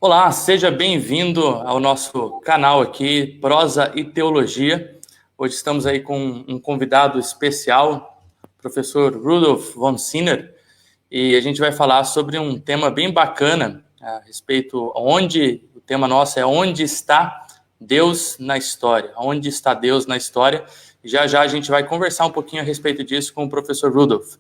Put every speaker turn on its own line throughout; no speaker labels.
Olá, seja bem-vindo ao nosso canal aqui, Prosa e Teologia. Hoje estamos aí com um convidado especial, o professor Rudolf von Sinner, e a gente vai falar sobre um tema bem bacana a respeito o tema nosso é onde está Deus na história? Onde está Deus na história? Já já a gente vai conversar um pouquinho a respeito disso com o professor Rudolf.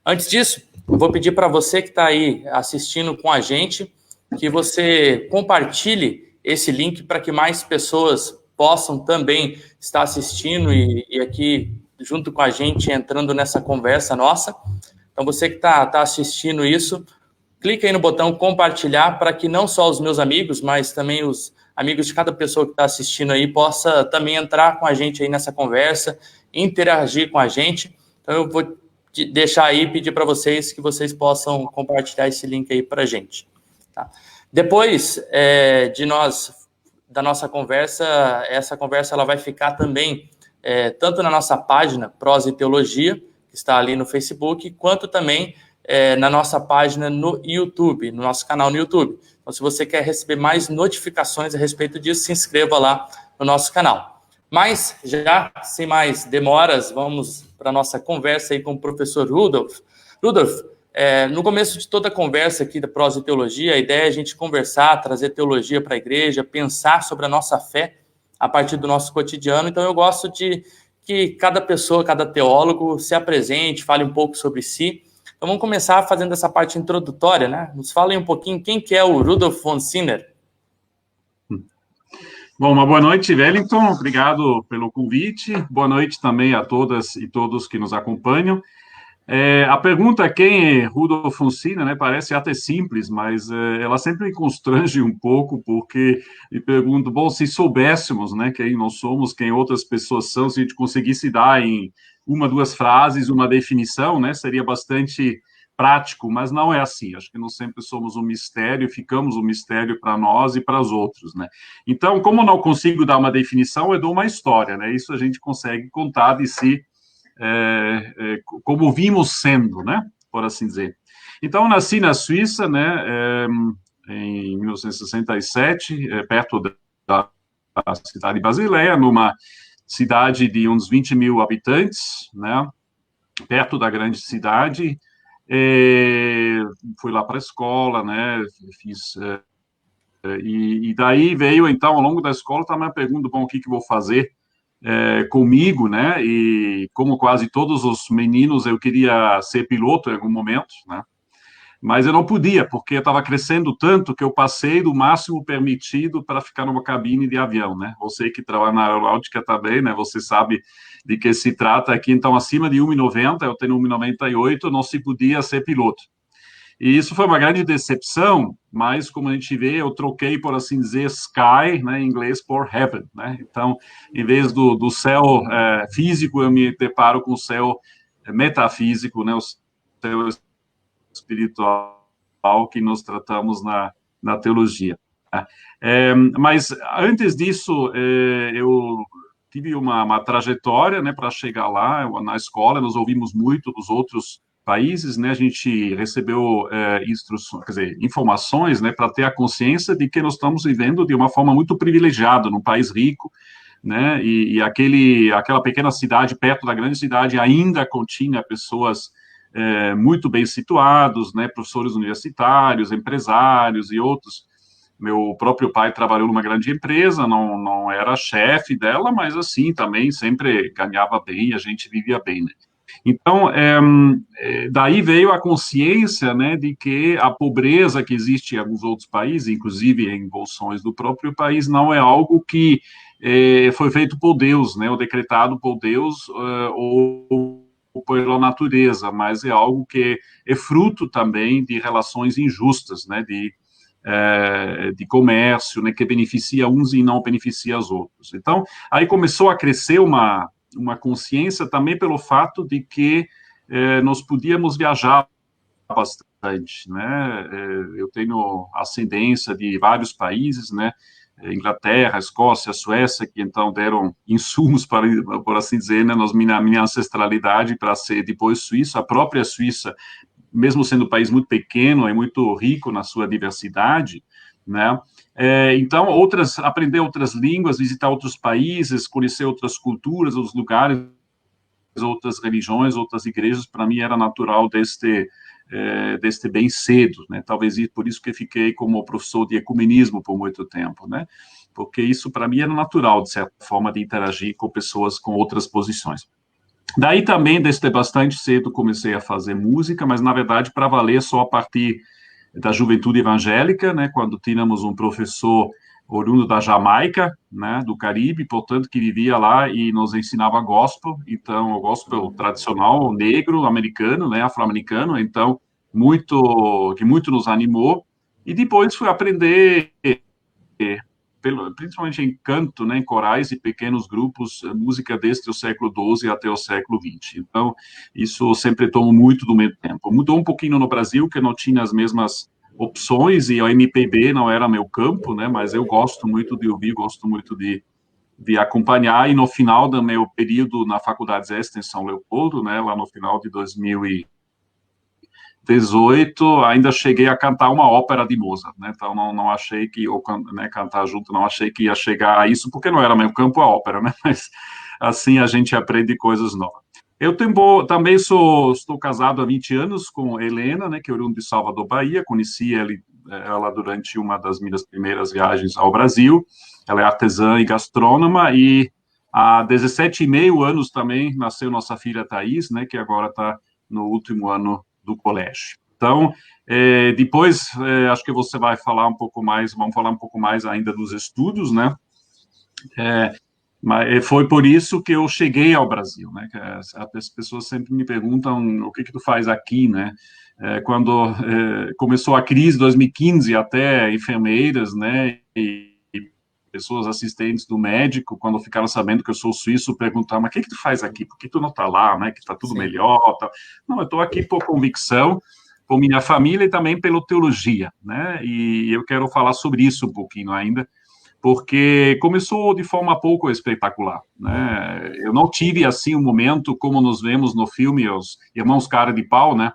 Antes disso, eu vou pedir para você que está aí assistindo com a gente que você compartilhe esse link para que mais pessoas possam também estar assistindo e aqui junto com a gente entrando nessa conversa nossa. Então você que está assistindo isso, clica aí no botão compartilhar para que não só os meus amigos, mas também os amigos de cada pessoa que está assistindo aí possa também entrar com a gente aí nessa conversa, interagir com a gente. Então eu vou deixar aí e pedir para vocês que vocês possam compartilhar esse link aí para a gente. Tá? Depois da nossa conversa, essa conversa ela vai ficar também tanto na nossa página Prosa e Teologia, que está ali no Facebook, quanto também na nossa página no YouTube, no nosso canal no YouTube. Então, se você quer receber mais notificações a respeito disso, se inscreva lá no nosso canal. Mas, já sem mais demoras, vamos para a nossa conversa aí com o professor Rudolf. Rudolf, no começo de toda a conversa aqui da Prosa e Teologia, a ideia é a gente conversar, trazer teologia para a igreja, pensar sobre a nossa fé a partir do nosso cotidiano. Então, eu gosto de que cada pessoa, cada teólogo se apresente, fale um pouco sobre si. Então, vamos começar fazendo essa parte introdutória, né? Nos falem um pouquinho quem que é o Rudolf von Sinner.
Bom, uma boa noite, Wellington. Obrigado pelo convite. Boa noite também a todas e todos que nos acompanham. A pergunta quem é Rudolf von Sinner, né, parece até simples, mas ela sempre me constrange um pouco, porque me pergunto, bom, se soubéssemos, né, quem nós somos, quem outras pessoas são, se a gente conseguisse dar em uma, duas frases, uma definição, né, seria bastante prático, mas não é assim. Acho que nós sempre somos um mistério, ficamos um mistério para nós e para os outros, né. Então, como não consigo dar uma definição, eu dou uma história, né, isso a gente consegue contar de si, como vimos sendo, né, por assim dizer. Então, nasci na Suíça, né, em 1967, perto da cidade de Basileia, numa cidade de uns 20 mil habitantes, né, perto da grande cidade. Fui lá para a escola, né, fiz... E daí veio, então, ao longo da escola, também a pergunta, bom, o que vou fazer comigo, né, e como quase todos os meninos, eu queria ser piloto em algum momento, né, mas eu não podia, porque eu estava crescendo tanto que eu passei do máximo permitido para ficar numa cabine de avião, né, você que trabalha na aeronáutica também, né, você sabe de que se trata aqui, então, acima de 1,90, eu tenho 1,98, não se podia ser piloto. E isso foi uma grande decepção, mas, como a gente vê, eu troquei, por assim dizer, sky, né, em inglês, por heaven, né? Então, em vez do céu físico, eu me deparo com o céu metafísico, né, o céu espiritual que nós tratamos na teologia. Né? Mas, antes disso, eu tive uma trajetória, né, para chegar lá. Na escola, nós ouvimos muito dos outros países, né, a gente recebeu instruções, quer dizer, informações, né, para ter a consciência de que nós estamos vivendo de uma forma muito privilegiada, num país rico, né, e aquela pequena cidade perto da grande cidade ainda continha pessoas muito bem situados, né, professores universitários, empresários e outros. Meu próprio pai trabalhou numa grande empresa, não era chefe dela, mas assim, também sempre ganhava bem, a gente vivia bem, né. Então, daí veio a consciência, né, de que a pobreza que existe em alguns outros países, inclusive em bolsões do próprio país, não é algo que foi feito por Deus, né, ou decretado por Deus, ou pela natureza, mas é algo que é fruto também de relações injustas, né, de comércio, né, que beneficia uns e não beneficia os outros. Então, aí começou a crescer uma consciência também pelo fato de que nós podíamos viajar bastante, né? Eu tenho ascendência de vários países, né? Inglaterra, Escócia, Suécia, que então deram insumos para, por assim dizer, né, minha ancestralidade para ser depois Suíça. A própria Suíça, mesmo sendo um país muito pequeno, é muito rico na sua diversidade, né? Então, aprender outras línguas, visitar outros países, conhecer outras culturas, outros lugares, outras religiões, outras igrejas, para mim era natural desde bem cedo, né? Talvez por isso que fiquei como professor de ecumenismo por muito tempo, né? Porque isso para mim era natural, de certa forma, de interagir com pessoas com outras posições. Daí também, desde bastante cedo, comecei a fazer música, mas na verdade para valer só a partir da juventude evangélica, né? Quando tínhamos um professor oriundo da Jamaica, né, do Caribe, portanto, que vivia lá e nos ensinava gospel, então, o gospel tradicional, negro, americano, né, afro-americano, então, que muito nos animou, e depois fui aprender, principalmente em canto, né, em corais e pequenos grupos, música desde o século XII até o século XX. Então, isso sempre tomou muito do meu tempo. Mudou um pouquinho no Brasil, que não tinha as mesmas opções, e o MPB não era meu campo, né, mas eu gosto muito de ouvir, gosto muito de acompanhar, e no final do meu período na Faculdade Zeste, em São Leopoldo, né, lá no final de 2018, ainda cheguei a cantar uma ópera de Mozart, né, então não achei que, ou né, cantar junto, não achei que ia chegar a isso, porque não era meu campo a ópera, né, mas assim a gente aprende coisas novas. Eu também estou casado há 20 anos com Helena, né, que é oriunda de Salvador, Bahia. Conheci ela durante uma das minhas primeiras viagens ao Brasil. Ela é artesã e gastrônoma, e há 17,5 anos também nasceu nossa filha Thaís, né, que agora está no último ano do colégio. Então, depois, acho que você vai falar um pouco mais, vamos falar um pouco mais ainda dos estudos, né? Mas foi por isso que eu cheguei ao Brasil, né? As pessoas sempre me perguntam o que tu faz aqui, né? Quando começou a crise 2015, até enfermeiras, né? E pessoas assistentes do médico, quando ficaram sabendo que eu sou suíço, perguntaram: mas o que tu faz aqui? Por que tu não está lá, né? Que está tudo Sim. melhor, tá? Não, eu estou aqui por convicção, por minha família e também pela teologia, né? E eu quero falar sobre isso um pouquinho ainda, porque começou de forma pouco espetacular, né? Eu não tive, assim, um momento como nos vemos no filme Os Irmãos Cara de Pau, né?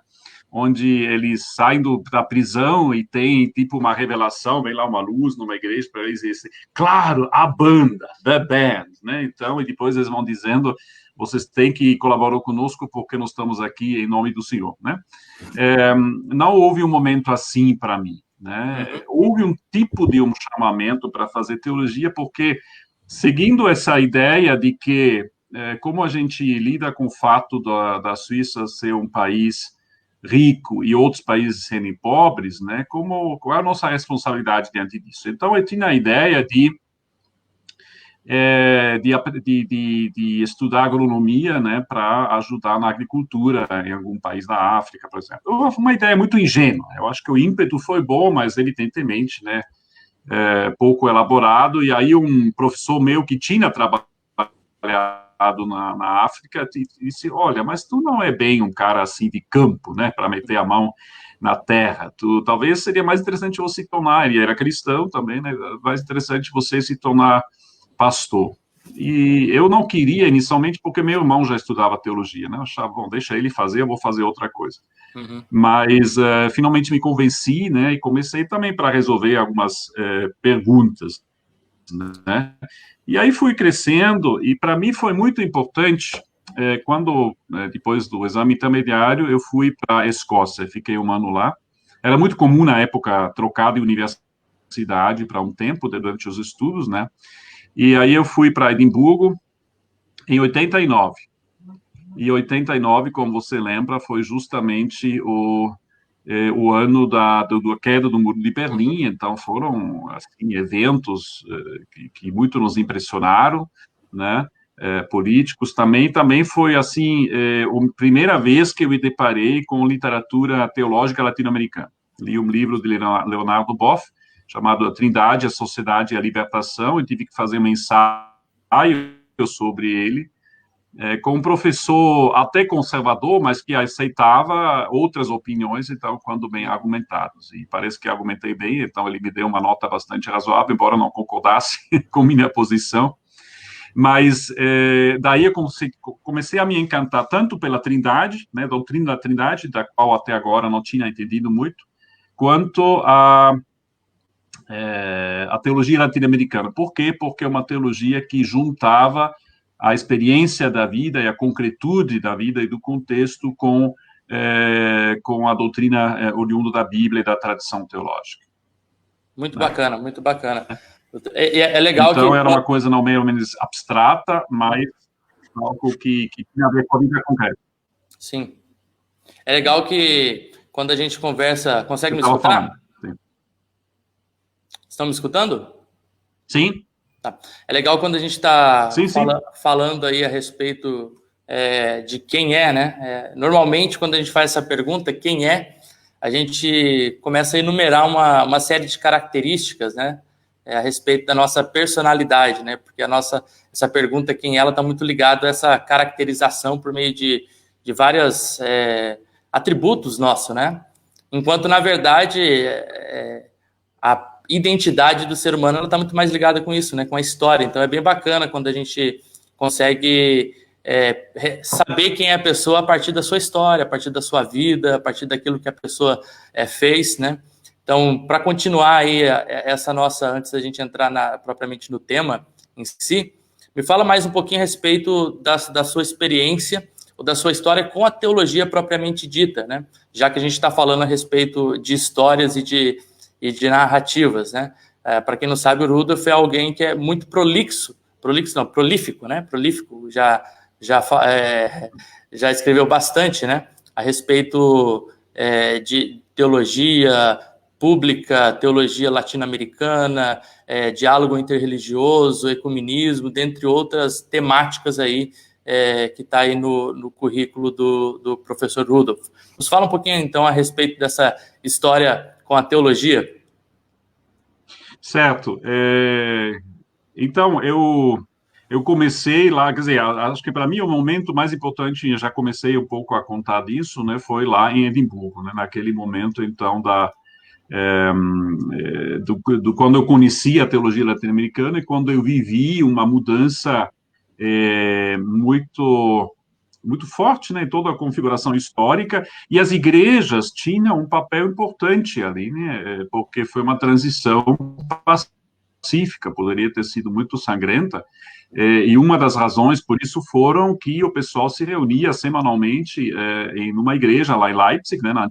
Onde eles saem da prisão e tem, tipo, uma revelação, vem lá uma luz numa igreja para eles dizer, claro, a banda, the band, né? Então, e depois eles vão dizendo, vocês têm que colaborar conosco porque nós estamos aqui em nome do Senhor, né? Não houve um momento assim para mim, né? Houve um tipo de chamamento para fazer teologia, porque, seguindo essa ideia de que, como a gente lida com o fato da Suíça ser um país rico e outros países serem pobres, né? Qual é a nossa responsabilidade diante disso? Então, eu tinha a ideia de estudar agronomia, né, para ajudar na agricultura em algum país da África, por exemplo. Uma ideia muito ingênua. Eu acho que o ímpeto foi bom, mas evidentemente, né, pouco elaborado. E aí um professor meu que tinha trabalhado na África disse: olha, mas tu não é bem um cara assim de campo, né, para meter a mão na terra. Talvez seria mais interessante você se tornar, ele era cristão também, né, mais interessante você se tornar pastor. E eu não queria inicialmente, porque meu irmão já estudava teologia, né? Eu achava, bom, deixa ele fazer, eu vou fazer outra coisa. Mas finalmente me convenci, né? E comecei também para resolver algumas perguntas, né? E aí fui crescendo, e para mim foi muito importante quando, depois do exame intermediário, eu fui para a Escócia, fiquei um ano lá. Era muito comum na época trocar de universidade para um tempo durante os estudos, né? E aí eu fui para Edimburgo em 89. E 89, como você lembra, foi justamente o ano da queda do Muro de Berlim. Então foram assim, eventos que muito nos impressionaram, né? Políticos também foi assim a primeira vez que eu me deparei com literatura teológica latino-americana. Li um livro de Leonardo Boff chamado A Trindade, a Sociedade e a Libertação. Eu tive que fazer um ensaio sobre ele, com um professor até conservador, mas que aceitava outras opiniões, então, quando bem argumentados. E parece que argumentei bem, então ele me deu uma nota bastante razoável, embora não concordasse com minha posição. Mas daí eu comecei a me encantar tanto pela Trindade, né, doutrina da Trindade, da qual até agora não tinha entendido muito, quanto a teologia latino-americana. Por quê? Porque é uma teologia que juntava a experiência da vida e a concretude da vida e do contexto com a doutrina oriunda da Bíblia e da tradição teológica.
Muito bacana, muito bacana. É legal
então,
que...
era uma coisa não meio menos abstrata, mas algo que tinha a ver com a vida concreta.
Sim. É legal que quando a gente conversa... Consegue me
escutar?
Falando,
sim.
Estão me escutando?
Sim.
Tá. É legal quando a gente está
sim.
falando aí a respeito de quem é, né? Normalmente, quando a gente faz essa pergunta, quem é, a gente começa a enumerar uma série de características, né? A respeito da nossa personalidade, né? Porque essa pergunta, quem é, ela está muito ligada a essa caracterização por meio de vários atributos nossos, né? Enquanto, na verdade, a identidade do ser humano está muito mais ligada com isso, né? Com a história. Então, é bem bacana quando a gente consegue saber quem é a pessoa a partir da sua história, a partir da sua vida, a partir daquilo que a pessoa fez, né? Então, para continuar aí essa nossa, antes da gente entrar propriamente no tema em si, me fala mais um pouquinho a respeito da sua experiência ou da sua história com a teologia propriamente dita, né? Já que a gente está falando a respeito de histórias e de narrativas, né? Para quem não sabe, o Rudolf é alguém que é muito prolífico, né? Prolífico, já escreveu bastante, né? A respeito de teologia pública, teologia latino-americana, diálogo interreligioso, ecumenismo, dentre outras temáticas aí que está aí no currículo do professor Rudolf. Nos fala um pouquinho, então, a respeito dessa história com a teologia.
Certo. Então, eu comecei lá, quer dizer, acho que para mim o momento mais importante, eu já comecei um pouco a contar disso, né, foi lá em Edimburgo, né, naquele momento, então, do quando eu conheci a teologia latino-americana e quando eu vivi uma mudança muito forte, né, em toda a configuração histórica, e as igrejas tinham um papel importante ali, né, porque foi uma transição pacífica, poderia ter sido muito sangrenta, e uma das razões por isso foram que o pessoal se reunia semanalmente em uma igreja lá em Leipzig, né, na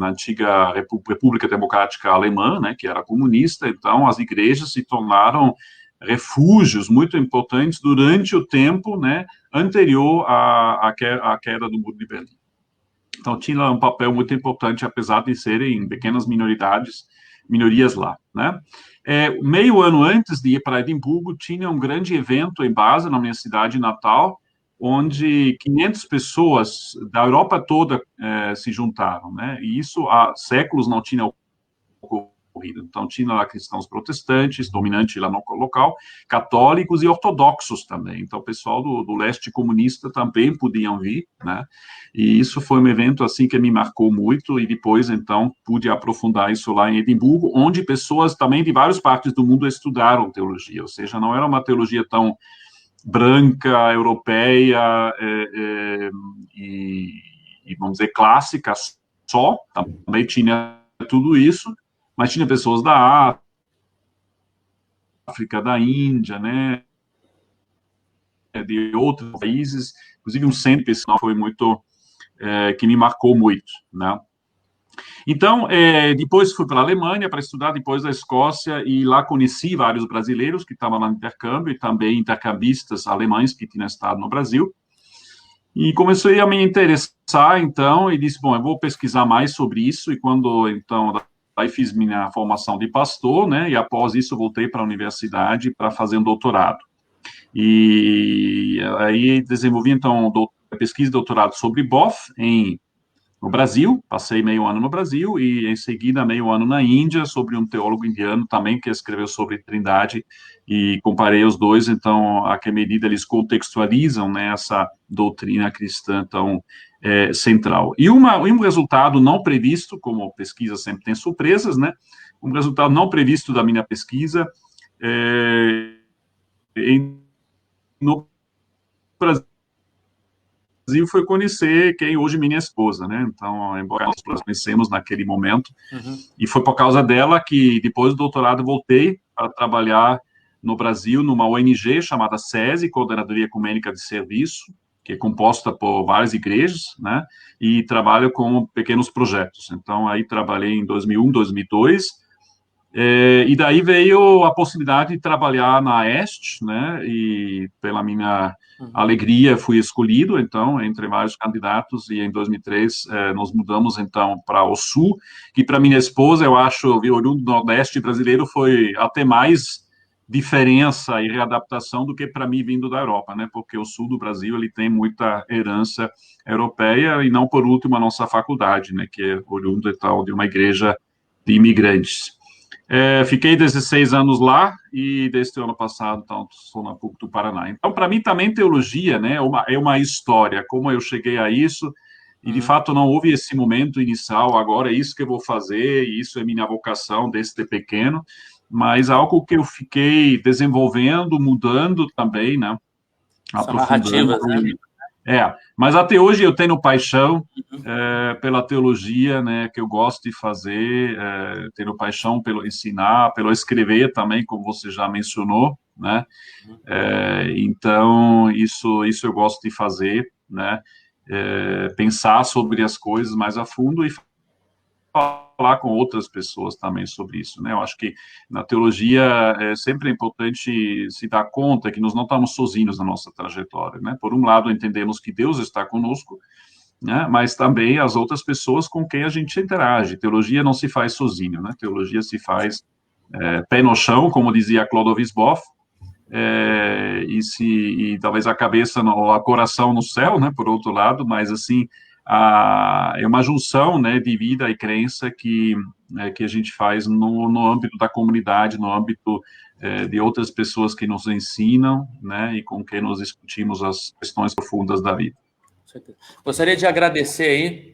antiga República Democrática Alemã, né, que era comunista. Então as igrejas se tornaram refúgios muito importantes durante o tempo, né, anterior à queda do Muro de Berlim. Então tinha um papel muito importante, apesar de serem pequenas minorias lá, né? Meio ano antes de ir para Edimburgo, tinha um grande evento em Basel, na minha cidade natal, onde 500 pessoas da Europa toda se juntaram, né? E isso há séculos não tinha ocorrido. Então, tinha lá cristãos protestantes, dominante lá no local, católicos e ortodoxos também. Então, o pessoal do leste comunista também podiam vir, né? E isso foi um evento, assim, que me marcou muito, e depois, então, pude aprofundar isso lá em Edimburgo, onde pessoas também de várias partes do mundo estudaram teologia, ou seja, não era uma teologia tão branca, europeia e, vamos dizer, clássica só, também tinha tudo isso, mas tinha pessoas da África, da Índia, né, de outros países, inclusive um centro pessoal foi muito, que me marcou muito, né. Então, depois fui para a Alemanha para estudar, depois da Escócia, e lá conheci vários brasileiros que estavam lá no intercâmbio, e também intercambistas alemães que tinham estado no Brasil. E comecei a me interessar, então, e disse, bom, eu vou pesquisar mais sobre isso, e quando, então, aí fiz minha formação de pastor, né, e após isso voltei para a universidade para fazer um doutorado. E aí desenvolvi, então, pesquisa e doutorado sobre Boff no Brasil, passei meio ano no Brasil, e em seguida meio ano na Índia, sobre um teólogo indiano também, que escreveu sobre Trindade, e comparei os dois, então, a que medida eles contextualizam, né, essa doutrina cristã tão central. E um resultado não previsto, como pesquisa sempre tem surpresas, né, um resultado não previsto da minha pesquisa, no Brasil, Brasil foi conhecer quem hoje é minha esposa, né? Então, embora nós nos conhecemos naquele momento, e foi por causa dela que, depois do doutorado, voltei a trabalhar no Brasil, numa ONG chamada SESI, Coordenadoria Ecumênica de Serviço, que é composta por várias igrejas, né? E trabalho com pequenos projetos. Então, aí trabalhei em 2001, 2002, e daí veio a possibilidade de trabalhar na EST, né? E pela minha alegria fui escolhido, então, entre vários candidatos, e em 2003 nós mudamos, então, para o Sul, que para minha esposa, eu acho, oriundo do Nordeste brasileiro, foi até mais diferença e readaptação do que para mim vindo da Europa, né? Porque o Sul do Brasil, ele tem muita herança europeia, e não por último a nossa faculdade, né? Que é oriunda e tal de uma igreja de imigrantes. Fiquei 16 anos lá, e desde o ano passado, então, sou na PUC do Paraná. Então, para mim, também teologia, né, é uma história, como eu cheguei a isso, e, de fato, não houve esse momento inicial, agora é isso que eu vou fazer, e isso é minha vocação desde pequeno, mas algo que eu fiquei desenvolvendo, mudando também, né,
São narrativas, né?
Mas até hoje eu tenho paixão pela teologia, né, que eu gosto de fazer, tenho paixão pelo ensinar, pelo escrever também, como você já mencionou, né, então isso eu gosto de fazer, né, pensar sobre as coisas mais a fundo e falar com outras pessoas também sobre isso, né? Eu acho que na teologia sempre é importante se dar conta que nós não estamos sozinhos na nossa trajetória, né? Por um lado, entendemos que Deus está conosco, né? Mas também as outras pessoas com quem a gente interage. Teologia não se faz sozinho, né? Teologia se faz pé no chão, como dizia Clodovis Boff, e talvez a cabeça ou a coração no céu, né? Por outro lado, mas assim é uma junção, né, de vida e crença que a gente faz no âmbito da comunidade, no âmbito de outras pessoas que nos ensinam, né, e com quem nós discutimos as questões profundas da vida.
Gostaria de agradecer aí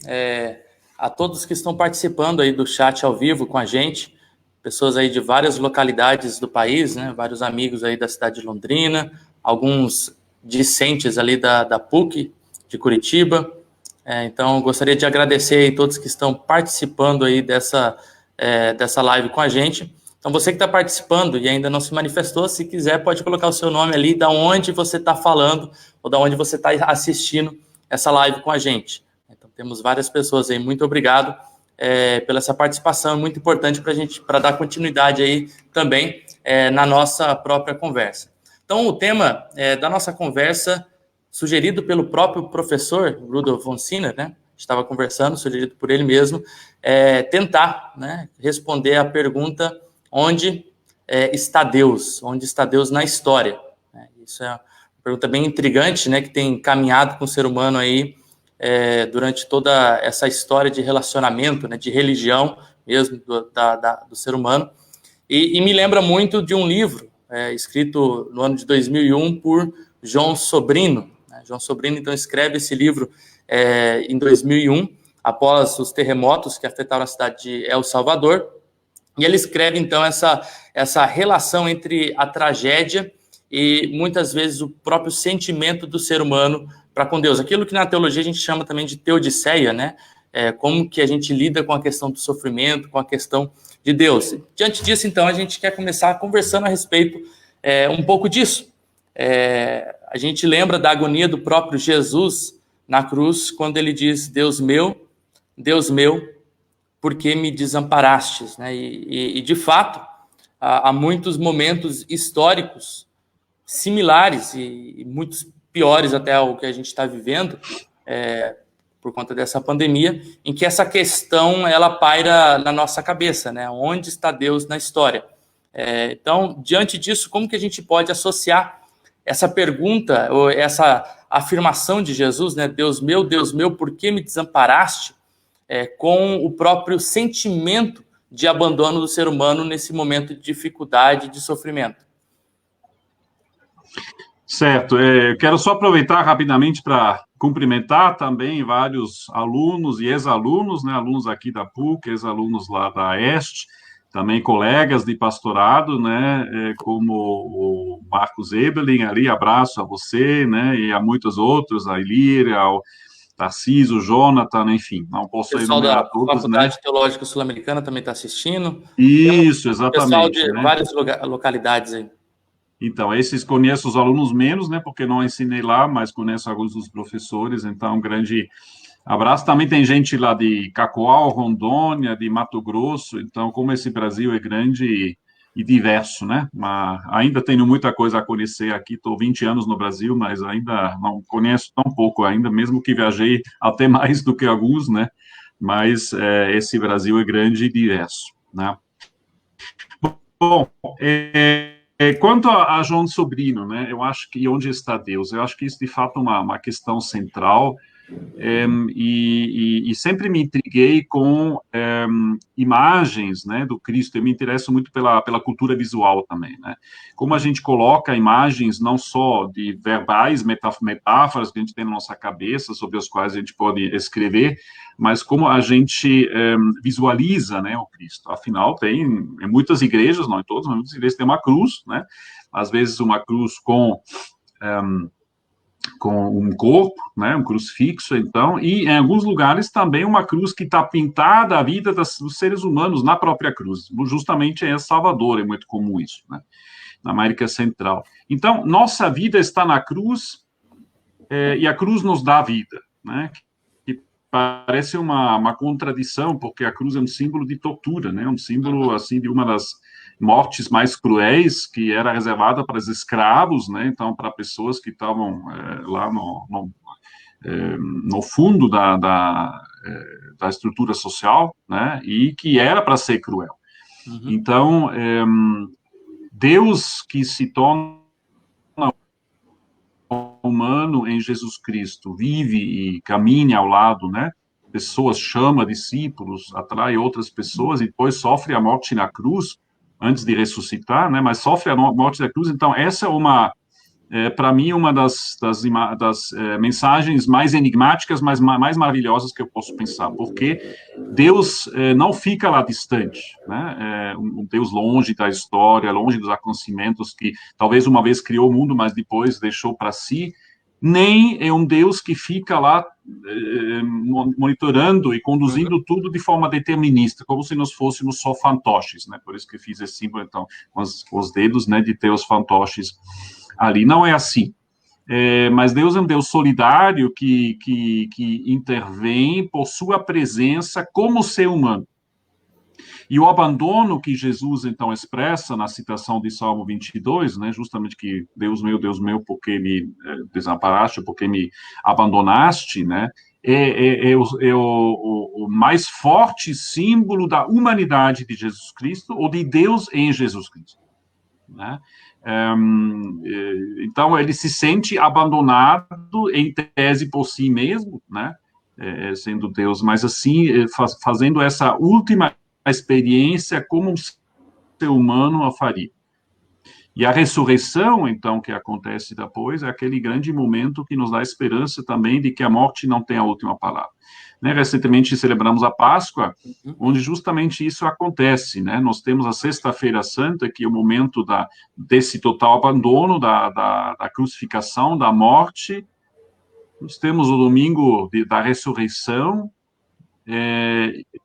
a todos que estão participando aí do chat ao vivo com a gente, pessoas aí de várias localidades do país, né, vários amigos aí da cidade de Londrina, alguns discentes ali da PUC de Curitiba. Então, gostaria de agradecer aí todos que estão participando aí dessa live com a gente. Então, você que está participando e ainda não se manifestou, se quiser, pode colocar o seu nome ali, da onde você está falando ou da onde você está assistindo essa live com a gente. Então, temos várias pessoas aí. Muito obrigado pela essa participação, é muito importante para a gente, para dar continuidade aí também na nossa própria conversa. Então, o tema da nossa conversa, sugerido pelo próprio professor Rudolf von Siner, né? Estava conversando, sugerido por ele mesmo, tentar, né, responder a pergunta: onde está Deus? Onde está Deus na história? Isso é uma pergunta bem intrigante, né, que tem caminhado com o ser humano aí durante toda essa história de relacionamento, né, de religião mesmo do ser humano. E me lembra muito de um livro escrito no ano de 2001 por João Sobrino. João Sobrino, então, escreve esse livro em 2001, após os terremotos que afetaram a cidade de El Salvador, e ele escreve, então, essa relação entre a tragédia e, muitas vezes, o próprio sentimento do ser humano para com Deus. Aquilo que na teologia a gente chama também de teodiceia, né? Como que a gente lida com a questão do sofrimento, com a questão de Deus. Diante disso, então, a gente quer começar conversando a respeito um pouco disso. A gente lembra da agonia do próprio Jesus na cruz, quando ele diz: Deus meu, por que me desamparastes? Né? E de fato, há muitos momentos históricos similares e muitos piores até ao que a gente está vivendo, por conta dessa pandemia, em que essa questão ela paira na nossa cabeça, né? Onde está Deus na história? Então, diante disso, como que a gente pode associar essa pergunta, ou essa afirmação de Jesus, né, Deus meu, por que me desamparaste, com o próprio sentimento de abandono do ser humano nesse momento de dificuldade e de sofrimento?
Certo, eu quero só aproveitar rapidamente para cumprimentar também vários alunos e ex-alunos, né, alunos aqui da PUC, ex-alunos lá da EST, também colegas de pastorado, né, como o Marcos Eberlin, ali, abraço a você, né, e a muitos outros, a Ilíria, ao Tarcísio, Jonathan, enfim, não
O
posso
pessoal da
enumerar todos, né?
Faculdade Teológica Sul-Americana também está assistindo.
Isso,
Pessoal
exatamente,
de
né?
várias localidades aí.
Então, esses conheço os alunos menos, né, porque não ensinei lá, mas conheço alguns dos professores, então, um grande abraço. Também tem gente lá de Cacoal, Rondônia, de Mato Grosso, então, como esse Brasil é grande e diverso, né, mas ainda tenho muita coisa a conhecer aqui, estou 20 anos no Brasil, mas ainda não conheço tão pouco ainda, mesmo que viajei até mais do que alguns, né, mas esse Brasil é grande e diverso, né. Bom, quanto a João Sobrino, né, eu acho que onde está Deus? Eu acho que isso, de fato, é uma questão central, e sempre me intriguei com imagens, né, do Cristo. Eu me interesso muito pela cultura visual também, né? Como a gente coloca imagens não só de verbais, metáforas que a gente tem na nossa cabeça, sobre as quais a gente pode escrever, mas como a gente visualiza, né, o Cristo. Afinal, tem em muitas igrejas, não em todas, mas muitas igrejas tem uma cruz, né? Às vezes uma cruz com um corpo, né, um crucifixo, então, e em alguns lugares também uma cruz que está pintada a vida dos seres humanos na própria cruz. Justamente em El Salvador é muito comum isso, né, na América Central. Então, nossa vida está na cruz, e a cruz nos dá a vida, né, que parece uma contradição, porque a cruz é um símbolo de tortura, né, um símbolo, assim, de uma das mortes mais cruéis, que era reservada para os escravos, né, então, para pessoas que estavam lá no fundo da estrutura social, né, e que era para ser cruel. Então, Deus que se torna humano em Jesus Cristo, vive e caminha ao lado, né? Pessoas, chama discípulos, atrai outras pessoas e depois sofre a morte na cruz antes de ressuscitar, né? Mas sofre a morte na cruz. Então essa é para mim uma das mensagens mais enigmáticas, mas mais maravilhosas que eu posso pensar, porque Deus não fica lá distante, né? Um Deus longe da história, longe dos acontecimentos que talvez uma vez criou o mundo, mas depois deixou para si, nem é um Deus que fica lá monitorando e conduzindo tudo de forma determinista, como se nós fôssemos só fantoches, né? Por isso que fiz esse símbolo, então, com os dedos, né, de ter os fantoches ali. Não é assim. Mas Deus é um Deus solidário que intervém por sua presença como ser humano. E o abandono que Jesus, então, expressa na citação de Salmo 22, né, justamente que Deus meu, por que me desamparaste, por que me abandonaste, né, o mais forte símbolo da humanidade de Jesus Cristo, ou de Deus em Jesus Cristo, né? Então, ele se sente abandonado, em tese, por si mesmo, né? Sendo Deus, mas assim, fazendo essa última experiência como um ser humano a faria. E a ressurreição, então, que acontece depois, é aquele grande momento que nos dá esperança também de que a morte não tem a última palavra. Né? Recentemente celebramos a Páscoa, onde justamente isso acontece, né? Nós temos a Sexta-feira Santa, que é o momento desse total abandono, da crucificação, da morte. Nós temos o domingo da ressurreição,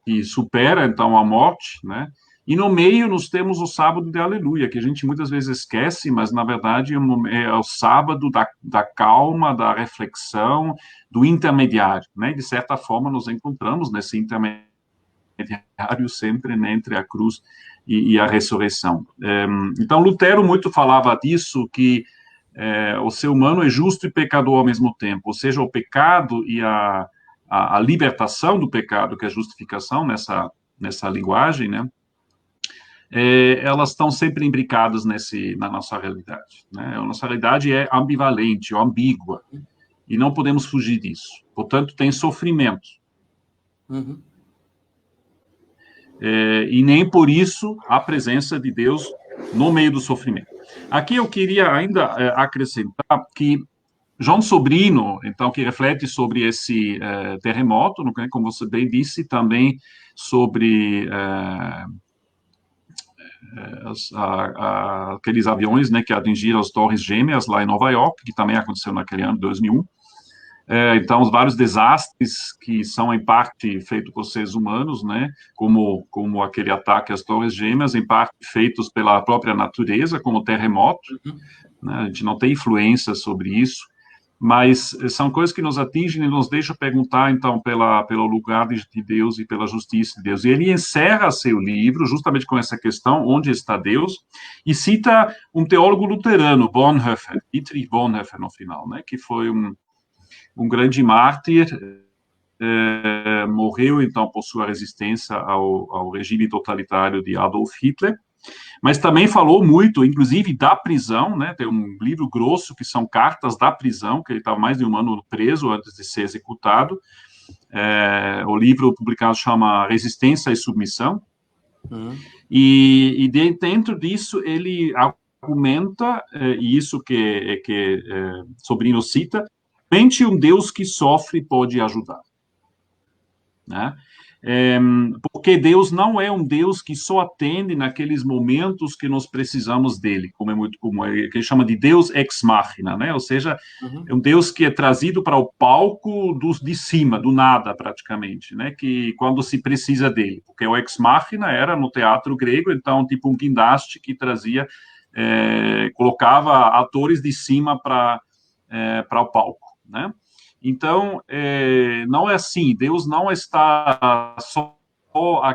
que supera, então, a morte, né? E no meio nós temos o sábado de aleluia, que a gente muitas vezes esquece, mas na verdade é o sábado da calma, da reflexão, do intermediário, né? De certa forma nos encontramos nesse intermediário sempre, né, entre a cruz e a ressurreição. Então Lutero muito falava disso, que o ser humano é justo e pecador ao mesmo tempo, ou seja, o pecado e a libertação do pecado, que é a justificação nessa linguagem, né? Elas estão sempre imbricadas na nossa realidade, né? A nossa realidade é ambivalente, ou ambígua, e não podemos fugir disso. Portanto, tem sofrimento. E nem por isso a presença de Deus no meio do sofrimento. Aqui eu queria ainda acrescentar que João Sobrino, então, que reflete sobre esse terremoto, como você bem disse, também sobre aqueles aviões, né, que atingiram as Torres Gêmeas lá em Nova York, que também aconteceu naquele ano, 2001. Então, os vários desastres que são, em parte, feitos por seres humanos, né, como aquele ataque às Torres Gêmeas, em parte feitos pela própria natureza, como terremoto, né, a gente não tem influência sobre isso, mas são coisas que nos atingem e nos deixam perguntar, então, pelo lugar de Deus e pela justiça de Deus. E ele encerra seu livro justamente com essa questão, onde está Deus, e cita um teólogo luterano, Bonhoeffer, Dietrich Bonhoeffer, no final, né, que foi um grande mártir, morreu, então, por sua resistência ao regime totalitário de Adolf Hitler, mas também falou muito, inclusive, da prisão, né, tem um livro grosso que são cartas da prisão, que ele estava mais de um ano preso antes de ser executado. O livro publicado chama Resistência e Submissão, e dentro disso ele argumenta, e isso que Sobrino cita, somente um Deus que sofre pode ajudar, né? Porque Deus não é um Deus que só atende naqueles momentos que nós precisamos dele, como é muito comum, que ele chama de Deus ex machina, né? Ou seja, é um Deus que é trazido para o palco de cima, do nada, praticamente, né? Que quando se precisa dele, porque o ex machina era no teatro grego, então, tipo um guindaste que trazia, colocava atores de cima para o palco, né? Então, não é assim, Deus não está só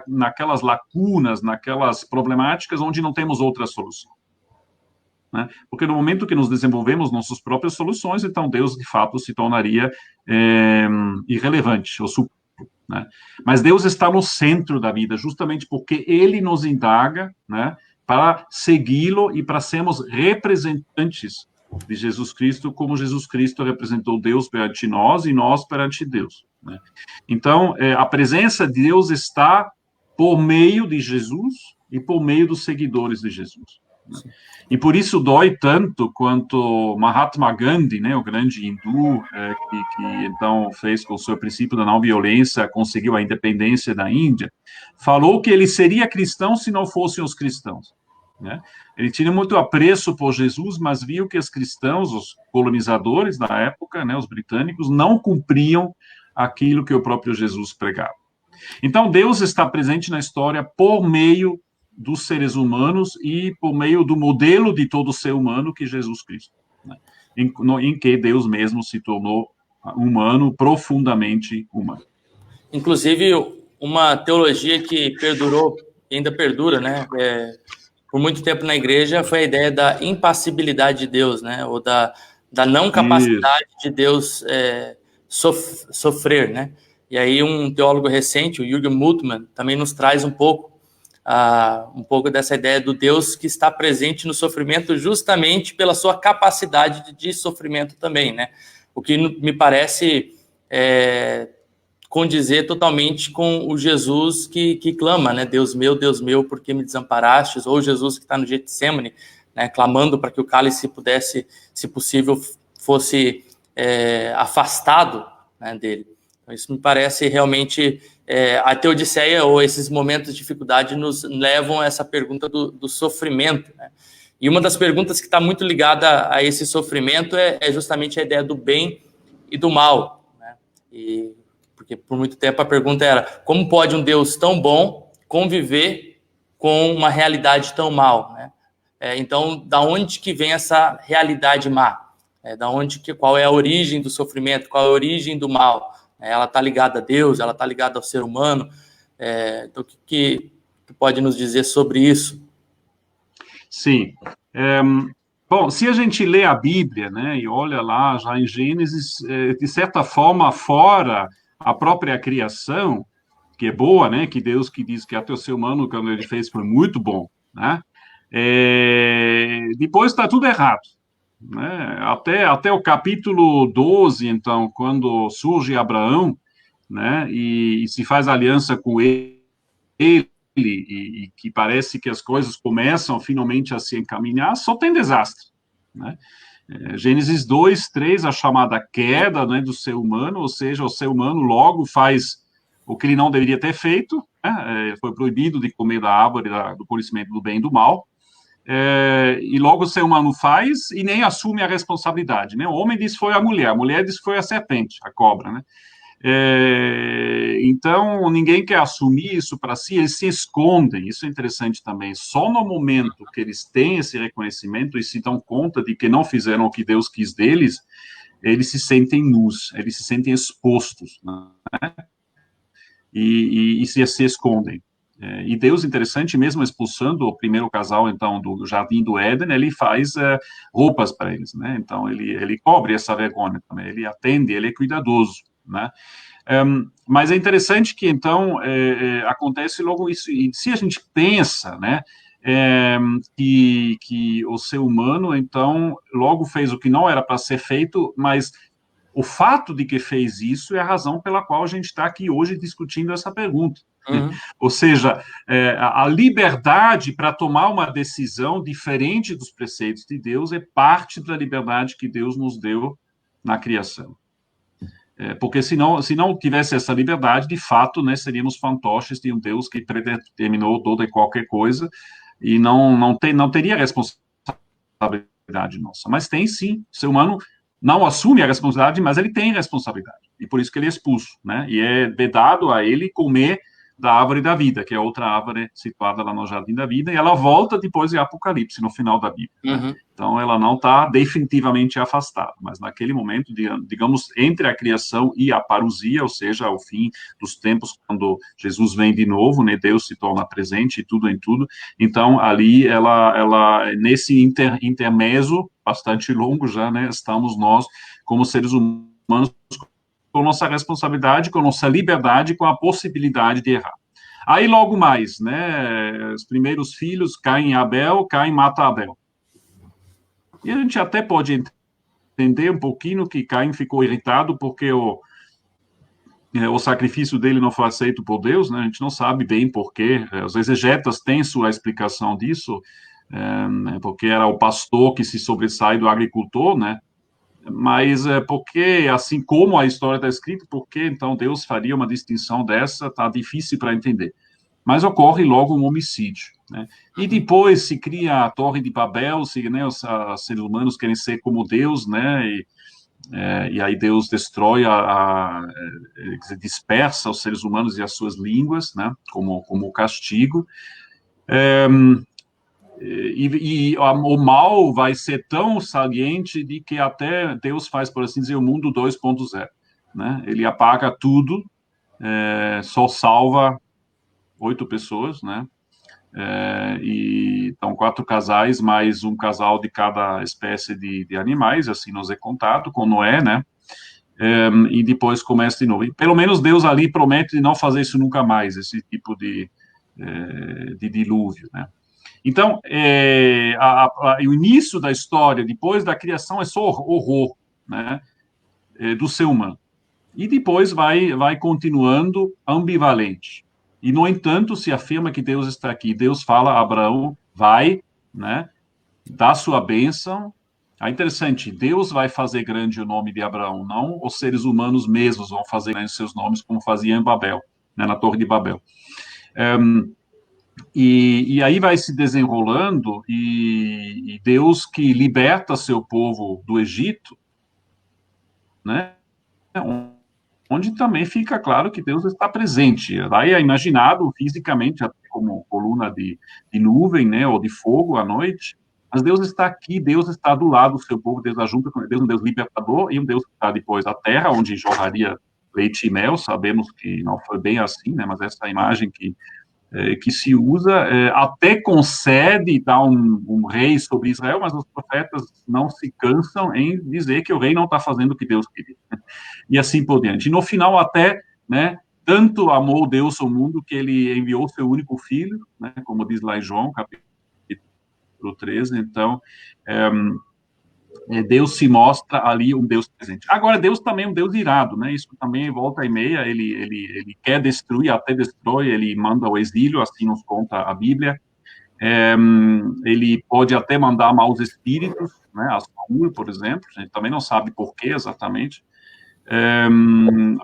naquelas lacunas, naquelas problemáticas onde não temos outra solução, né? Porque no momento que nos desenvolvemos nossas próprias soluções, então Deus, de fato, se tornaria irrelevante, ou supérfluo, né? Mas Deus está no centro da vida, justamente porque Ele nos indaga, né, para segui-lo e para sermos representantes de Jesus Cristo, como Jesus Cristo representou Deus perante nós e nós perante Deus, né? Então, a presença de Deus está por meio de Jesus e por meio dos seguidores de Jesus, né? E por isso dói tanto quanto Mahatma Gandhi, né, o grande hindu, que então fez com o seu princípio da não violência, conseguiu a independência da Índia, falou que ele seria cristão se não fossem os cristãos, né? Ele tinha muito apreço por Jesus, mas viu que os cristãos, os colonizadores da época, né, os britânicos, não cumpriam aquilo que o próprio Jesus pregava. Então, Deus está presente na história por meio dos seres humanos e por meio do modelo de todo ser humano que é Jesus Cristo, né? Em que Deus mesmo se tornou humano, profundamente humano.
Inclusive, uma teologia que perdurou, e ainda perdura, né, por muito tempo na igreja, foi a ideia da impassibilidade de Deus, né, ou da não capacidade de Deus sofrer, né? E aí um teólogo recente, o Jürgen Moltmann, também nos traz um pouco dessa ideia do Deus que está presente no sofrimento justamente pela sua capacidade de sofrimento também, né? O que me parece condizer totalmente com o Jesus que clama, né? Deus meu, por que me desamparastes? Ou Jesus que está no Getsemane, né, clamando para que o cálice pudesse, se possível, fosse afastado, né, dele. Então, isso me parece realmente a teodiceia ou esses momentos de dificuldade nos levam a essa pergunta do sofrimento, né? E uma das perguntas que está muito ligada a esse sofrimento é justamente a ideia do bem e do mal, né? Porque por muito tempo a pergunta era: como pode um Deus tão bom conviver com uma realidade tão mal, né? Então, da onde que vem essa realidade má? Qual é a origem do sofrimento? Qual é a origem do mal? Ela está ligada a Deus? Ela está ligada ao ser humano? Então, o que pode nos dizer sobre isso?
Sim. Bom, se a gente lê a Bíblia, né, e olha lá já em Gênesis, de certa forma, fora a própria criação, que é boa, né, que Deus que diz que até o ser humano, quando ele fez, foi muito bom, né? Depois está tudo errado, né? Até o capítulo 12, então, quando surge Abraão, né, e se faz aliança com ele e que parece que as coisas começam finalmente a se encaminhar, só tem desastre, né? Gênesis 2, 3, a chamada queda, né, do ser humano, ou seja, o ser humano logo faz o que ele não deveria ter feito, né? Foi proibido de comer da árvore do conhecimento do bem e do mal, e logo o ser humano faz e nem assume a responsabilidade, né? O homem diz que foi a mulher diz que foi a serpente, a cobra, né? Então, ninguém quer assumir isso para si, eles se escondem, isso é interessante também. Só no momento que eles têm esse reconhecimento e se dão conta de que não fizeram o que Deus quis deles, eles se sentem nus, eles se sentem expostos, né? E se escondem. E Deus, interessante, mesmo expulsando o primeiro casal, então, do Jardim do Éden, ele faz roupas para eles, né? Então, ele cobre essa vergonha também, ele atende, ele é cuidadoso, né? Mas é interessante que, então, acontece logo isso, e se a gente pensa, né, que o ser humano, então, logo fez o que não era para ser feito, mas o fato de que fez isso é a razão pela qual a gente está aqui hoje discutindo essa pergunta.
Uhum.
Ou seja, a liberdade para tomar uma decisão diferente dos preceitos de Deus é parte da liberdade que Deus nos deu na criação. Porque se não tivesse essa liberdade, de fato, né, seríamos fantoches de um Deus que predeterminou toda e qualquer coisa e não teria responsabilidade nossa. Mas tem sim, o ser humano não assume a responsabilidade, mas ele tem responsabilidade. E por isso que ele é expulso, né? E é vedado a ele comer da árvore da vida, que é outra árvore situada lá no Jardim da Vida, e ela volta depois de Apocalipse, no final da Bíblia.
Uhum.
Né? Então, ela não está definitivamente afastada, mas naquele momento, digamos, entre a criação e a parousia, ou seja, o fim dos tempos, quando Jesus vem de novo, né, Deus se torna presente e tudo em tudo, então, ali, ela nesse intermezzo, bastante longo já, né, estamos nós, como seres humanos, com nossa responsabilidade, com nossa liberdade, com a possibilidade de errar. Aí, logo mais, né, os primeiros filhos caem em Abel, Caim mata Abel. E a gente até pode entender um pouquinho que Caim ficou irritado porque o sacrifício dele não foi aceito por Deus, né, a gente não sabe bem porquê, os exegetas têm sua explicação disso, porque era o pastor que se sobressai do agricultor, né, mas porque, assim como a história está escrita, porque então Deus faria uma distinção dessa, está difícil para entender. Mas ocorre logo um homicídio, né? E depois se cria a Torre de Babel, né, os seres humanos querem ser como Deus, né, e aí Deus destrói, dispersa os seres humanos e as suas línguas, né, como castigo. O mal vai ser tão saliente de que até Deus faz, por assim dizer, o mundo 2.0, né? Ele apaga tudo, só salva 8 pessoas, né? Então 4 casais, mais um casal de cada espécie de animais, assim nos é contado, com Noé, né? E depois começa de novo. E pelo menos Deus ali promete não fazer isso nunca mais, esse tipo de dilúvio, né? Então, o início da história, depois da criação, é só horror, né, do ser humano. E depois vai continuando ambivalente. E, no entanto, se afirma que Deus está aqui. Deus fala a Abraão, vai, né, dá sua bênção. É interessante, Deus vai fazer grande o nome de Abraão, não os seres humanos mesmos vão fazer grande seus nomes, como faziam em Babel, né, na Torre de Babel. E aí vai se desenrolando, e Deus que liberta seu povo do Egito, né, onde também fica claro que Deus está presente. Aí é imaginado fisicamente, até como coluna de nuvem, né, ou de fogo à noite, mas Deus está aqui, Deus está do lado do seu povo, Deus ajunta com Deus, um Deus libertador, e um Deus que está depois da terra, onde jorraria leite e mel. Sabemos que não foi bem assim, né, mas essa imagem que se usa, até concede dar um rei sobre Israel, mas os profetas não se cansam em dizer que o rei não está fazendo o que Deus queria, né? E assim por diante. E no final até, né, tanto amou Deus o mundo que ele enviou seu único filho, né, como diz lá em João, capítulo 13, então, Deus se mostra ali um Deus presente. Agora, Deus também é um Deus irado, né? Isso também volta e meia, ele quer destruir, até destrói, ele manda o exílio, assim nos conta a Bíblia. Ele pode até mandar maus espíritos, né? Assur, por exemplo, a gente também não sabe por que exatamente,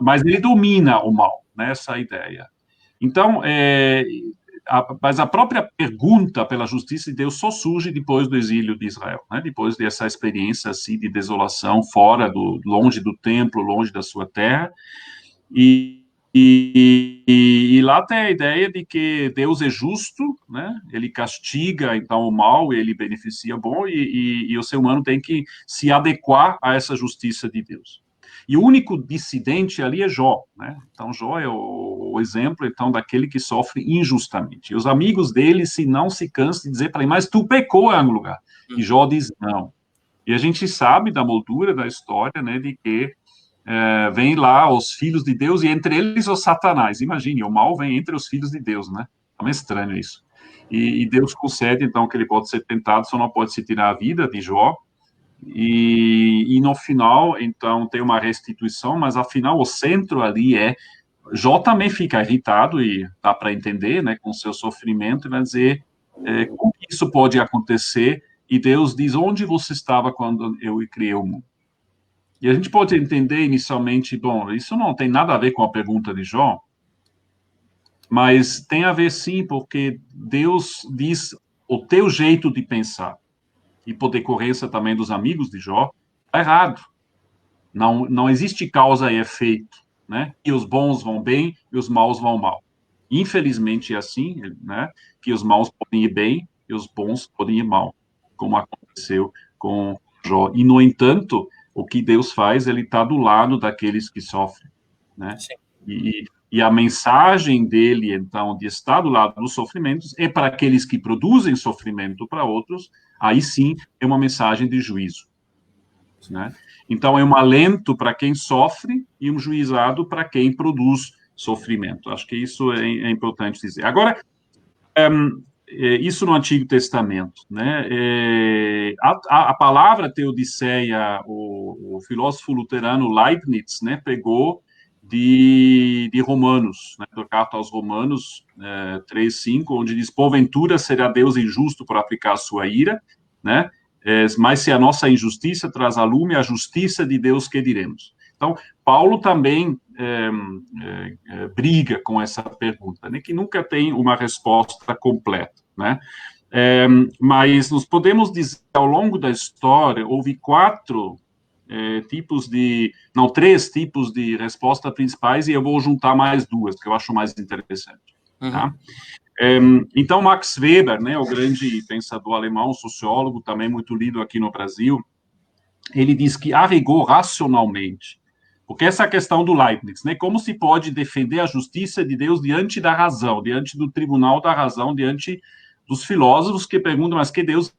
mas ele domina o mal, nessa ideia. Então, mas a própria pergunta pela justiça de Deus só surge depois do exílio de Israel, né? Depois dessa experiência assim, de desolação, longe do templo, longe da sua terra. E lá tem a ideia de que Deus é justo, né? Ele castiga, então, o mal, ele beneficia o bom, e o ser humano tem que se adequar a essa justiça de Deus. E o único dissidente ali é Jó, né? Então, Jó é o exemplo, então, daquele que sofre injustamente. E os amigos dele não se cansam de dizer para ele, mas tu pecou em algum lugar. E Jó diz, não. E a gente sabe da moldura da história, né, de que vem lá os filhos de Deus e entre eles o Satanás. Imagine, o mal vem entre os filhos de Deus, né? É meio estranho isso. E Deus concede, então, que ele pode ser tentado, só não pode se tirar a vida de Jó. E no final, então, tem uma restituição, mas afinal o centro ali Jó também fica irritado, e dá para entender, né, com seu sofrimento, e vai dizer, como isso pode acontecer? E Deus diz, onde você estava quando eu criei o mundo? E a gente pode entender inicialmente, bom, isso não tem nada a ver com a pergunta de Jó, mas tem a ver sim, porque Deus diz o teu jeito de pensar, e por decorrência também dos amigos de Jó, está errado. Não existe causa e efeito, né? E os bons vão bem e os maus vão mal. Infelizmente é assim, né? Que os maus podem ir bem e os bons podem ir mal, como aconteceu com Jó. E, no entanto, o que Deus faz, ele está do lado daqueles que sofrem, né? E a mensagem dele, então, de estar do lado dos sofrimentos, é para aqueles que produzem sofrimento para outros, aí sim é uma mensagem de juízo, né? Então, é um alento para quem sofre e um juizado para quem produz sofrimento. Acho que isso é importante dizer. Agora, isso no Antigo Testamento, né? A palavra teodiceia, o filósofo luterano Leibniz, né, pegou de Romanos, né, da carta aos Romanos 3:5, onde diz, porventura será Deus injusto por aplicar a sua ira, né? Mas se a nossa injustiça traz a lume a justiça de Deus, que diremos? Então, Paulo também briga com essa pergunta, né, que nunca tem uma resposta completa, né? Mas nós podemos dizer, ao longo da história, houve três tipos de respostas principais, e eu vou juntar mais duas, que eu acho mais interessante. Tá? Então, Max Weber, né, o grande pensador alemão, sociólogo, também muito lido aqui no Brasil, ele diz que, a rigor, racionalmente, porque essa é a questão do Leibniz, né, como se pode defender a justiça de Deus diante da razão, diante do tribunal da razão, diante dos filósofos que perguntam, mas que Deus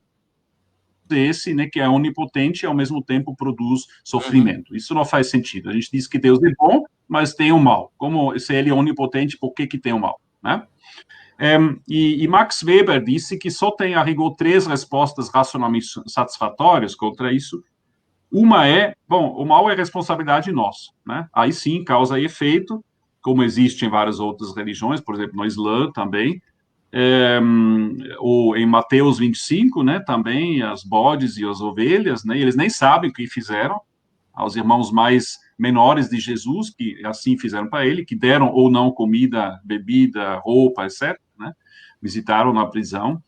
é esse, né, que é onipotente e ao mesmo tempo produz sofrimento? Isso não faz sentido. A gente diz que Deus é bom, mas tem o mal. Como se ele é onipotente, por que tem o mal, né? E Max Weber disse que só tem, a rigor, três respostas racionalmente satisfatórias contra isso. Uma bom, o mal é responsabilidade nossa, né? Aí sim, causa e efeito, como existe em várias outras religiões, por exemplo, no Islã também, ou em Mateus 25, né, também, as bodes e as ovelhas, né, eles nem sabem o que fizeram aos irmãos mais menores de Jesus, que assim fizeram para ele, que deram ou não comida, bebida, roupa, etc., né, visitaram na prisão.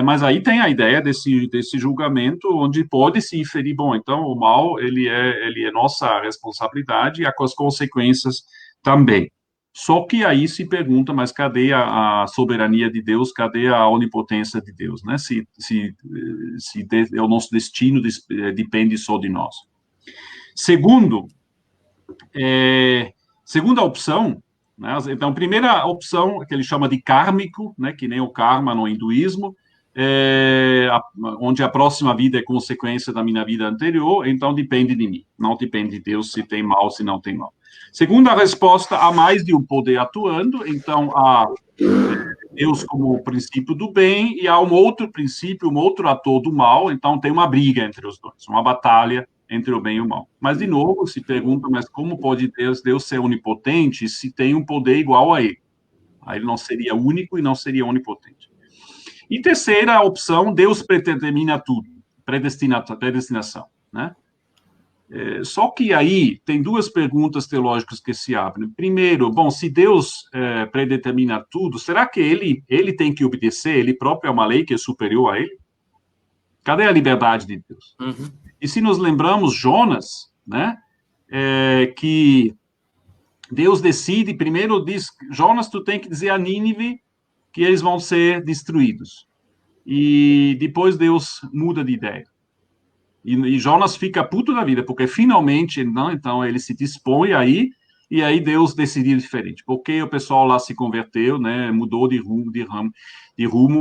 Mas aí tem a ideia desse julgamento, onde pode se inferir, bom, então o mal, ele é nossa responsabilidade, e as consequências também. Só que aí se pergunta, mas cadê a soberania de Deus, cadê a onipotência de Deus, né? Se o nosso destino depende só de nós. Segunda opção, né? Então, primeira opção, que ele chama de kármico, né? Que nem o karma no hinduísmo, onde a próxima vida é consequência da minha vida anterior, então depende de mim, não depende de Deus se tem mal, se não tem mal. Segunda resposta, há mais de um poder atuando, então há Deus como o princípio do bem, e há um outro princípio, um outro ator do mal, então tem uma briga entre os dois, uma batalha entre o bem e o mal. Mas, de novo, se pergunta, mas como pode Deus ser onipotente se tem um poder igual a ele? Aí ele não seria único e não seria onipotente. E terceira opção, Deus predetermina tudo, predestinação, né? Só que aí tem duas perguntas teológicas que se abrem. Primeiro, bom, se Deus predetermina tudo, será que ele tem que obedecer? Ele próprio é uma lei que é superior a ele? Cadê a liberdade de Deus?
Uhum.
E se nos lembramos Jonas, né, que Deus decide, primeiro diz, Jonas, tu tem que dizer a Nínive que eles vão ser destruídos. E depois Deus muda de ideia. E Jonas fica puto da vida, porque finalmente, não, então, ele se dispõe aí, e aí Deus decidiu diferente. Porque o pessoal lá se converteu, né, mudou de rumo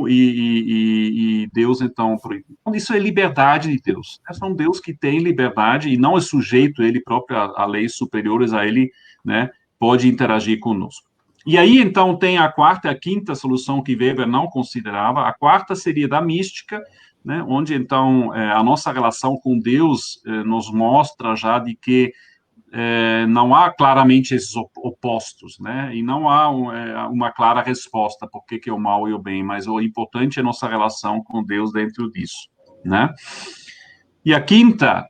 e Deus, então, proibiu. Então, isso é liberdade de Deus. É um Deus que tem liberdade e não é sujeito, ele próprio, a leis superiores a ele, né, pode interagir conosco. E aí, então, tem a quarta e a quinta solução que Weber não considerava. A quarta seria da mística, né, onde, então, a nossa relação com Deus nos mostra já de que não há claramente esses opostos, né, e não há uma clara resposta por que é o mal e o bem, mas o importante é a nossa relação com Deus dentro disso, né. E a quinta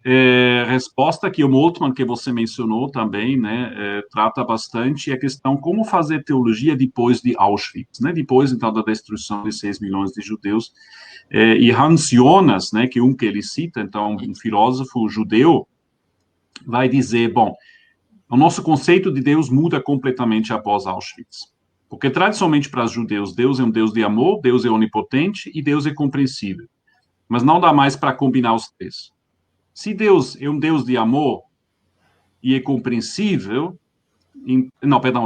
resposta, que o Moltmann, que você mencionou também, né, trata bastante, é a questão como fazer teologia depois de Auschwitz, né, depois, então, da destruição de 6 milhões de judeus. E Hans Jonas, né, que ele cita, então, um filósofo judeu, vai dizer, bom, o nosso conceito de Deus muda completamente após Auschwitz. Porque, tradicionalmente, para os judeus, Deus é um Deus de amor, Deus é onipotente e Deus é compreensível. Mas não dá mais para combinar os três. Se Deus é um Deus de amor e é compreensível,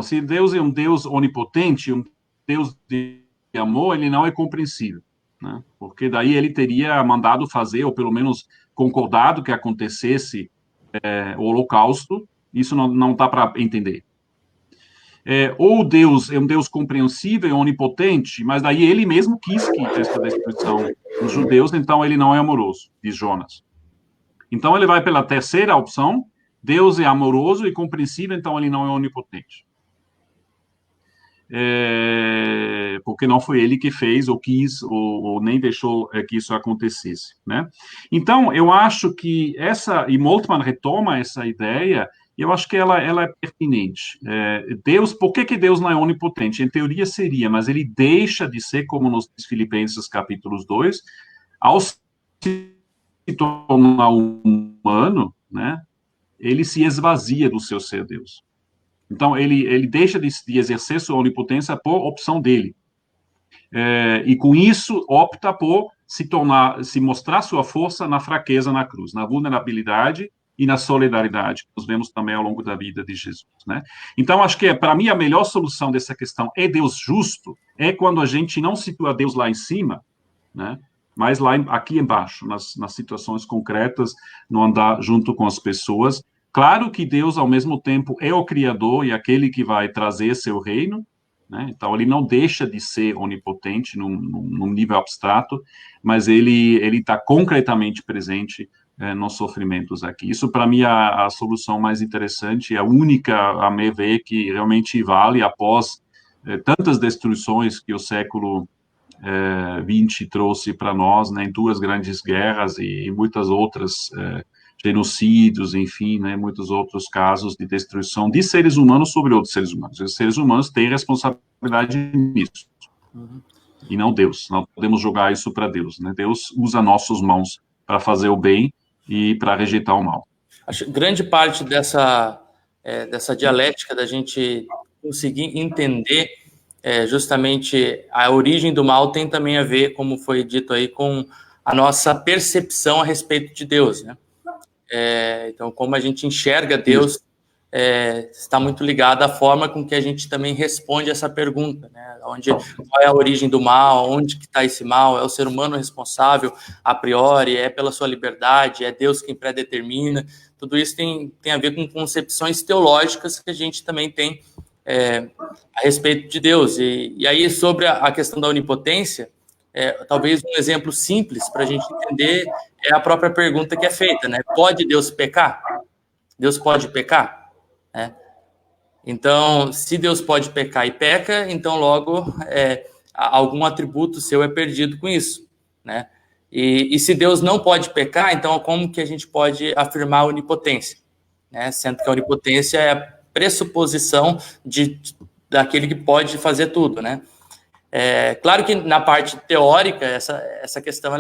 se Deus é um Deus onipotente, um Deus de amor, ele não é compreensível, né? Porque daí ele teria mandado fazer, ou pelo menos concordado que acontecesse o Holocausto, isso não dá para entender. Ou Deus é um Deus compreensível, onipotente, mas daí ele mesmo quis que essa destruição dos judeus, então ele não é amoroso, diz Jonas. Então ele vai pela terceira opção, Deus é amoroso e compreensível, então ele não é onipotente. Porque não foi ele que fez ou quis, ou nem deixou que isso acontecesse, né? Então, eu acho que e Moltmann retoma essa ideia, e eu acho que ela é pertinente. Deus, por que Deus não é onipotente? Em teoria seria, mas ele deixa de ser, como nos Filipenses capítulos 2, ao se tornar humano, né, ele se esvazia do seu ser Deus. Então, ele deixa de exercer sua onipotência por opção dele. E com isso, opta por se mostrar sua força na fraqueza na cruz, na vulnerabilidade e na solidariedade, que nós vemos também ao longo da vida de Jesus, né? Então, acho que, para mim, a melhor solução dessa questão é Deus justo, é quando a gente não situa Deus lá em cima, né, mas aqui embaixo, nas situações concretas, no andar junto com as pessoas. Claro que Deus, ao mesmo tempo, é o Criador e aquele que vai trazer seu reino, né? Então, ele não deixa de ser onipotente num nível abstrato, mas ele está concretamente presente nos sofrimentos aqui. Isso, para mim, é a solução mais interessante, a única, a meu ver, que realmente vale após tantas destruições que o século 20 trouxe para nós, né, em duas grandes guerras e muitas outras genocídios, enfim, né, muitos outros casos de destruição de seres humanos sobre outros seres humanos. Os seres humanos têm responsabilidade nisso, e não Deus. Não podemos jogar isso para Deus, né? Deus usa nossas mãos para fazer o bem e para rejeitar o mal.
Acho que grande parte dessa dialética da gente conseguir entender justamente a origem do mal tem também a ver, como foi dito aí, com a nossa percepção a respeito de Deus, né? Então, como a gente enxerga Deus está muito ligado à forma com que a gente também responde essa pergunta, né? Qual é a origem do mal? Onde que está esse mal? É o ser humano responsável a priori? É pela sua liberdade? É Deus quem predetermina? Tudo isso tem a ver com concepções teológicas que a gente também tem a respeito de Deus. E aí, sobre a questão da onipotência, talvez um exemplo simples para a gente entender é a própria pergunta que é feita, né? Pode Deus pecar? Deus pode pecar? Então, se Deus pode pecar e peca, então logo algum atributo seu é perdido com isso, né? E se Deus não pode pecar, então como que a gente pode afirmar a onipotência? Né? Sendo que a onipotência é a pressuposição daquele que pode fazer tudo, né? Claro que na parte teórica, essa questão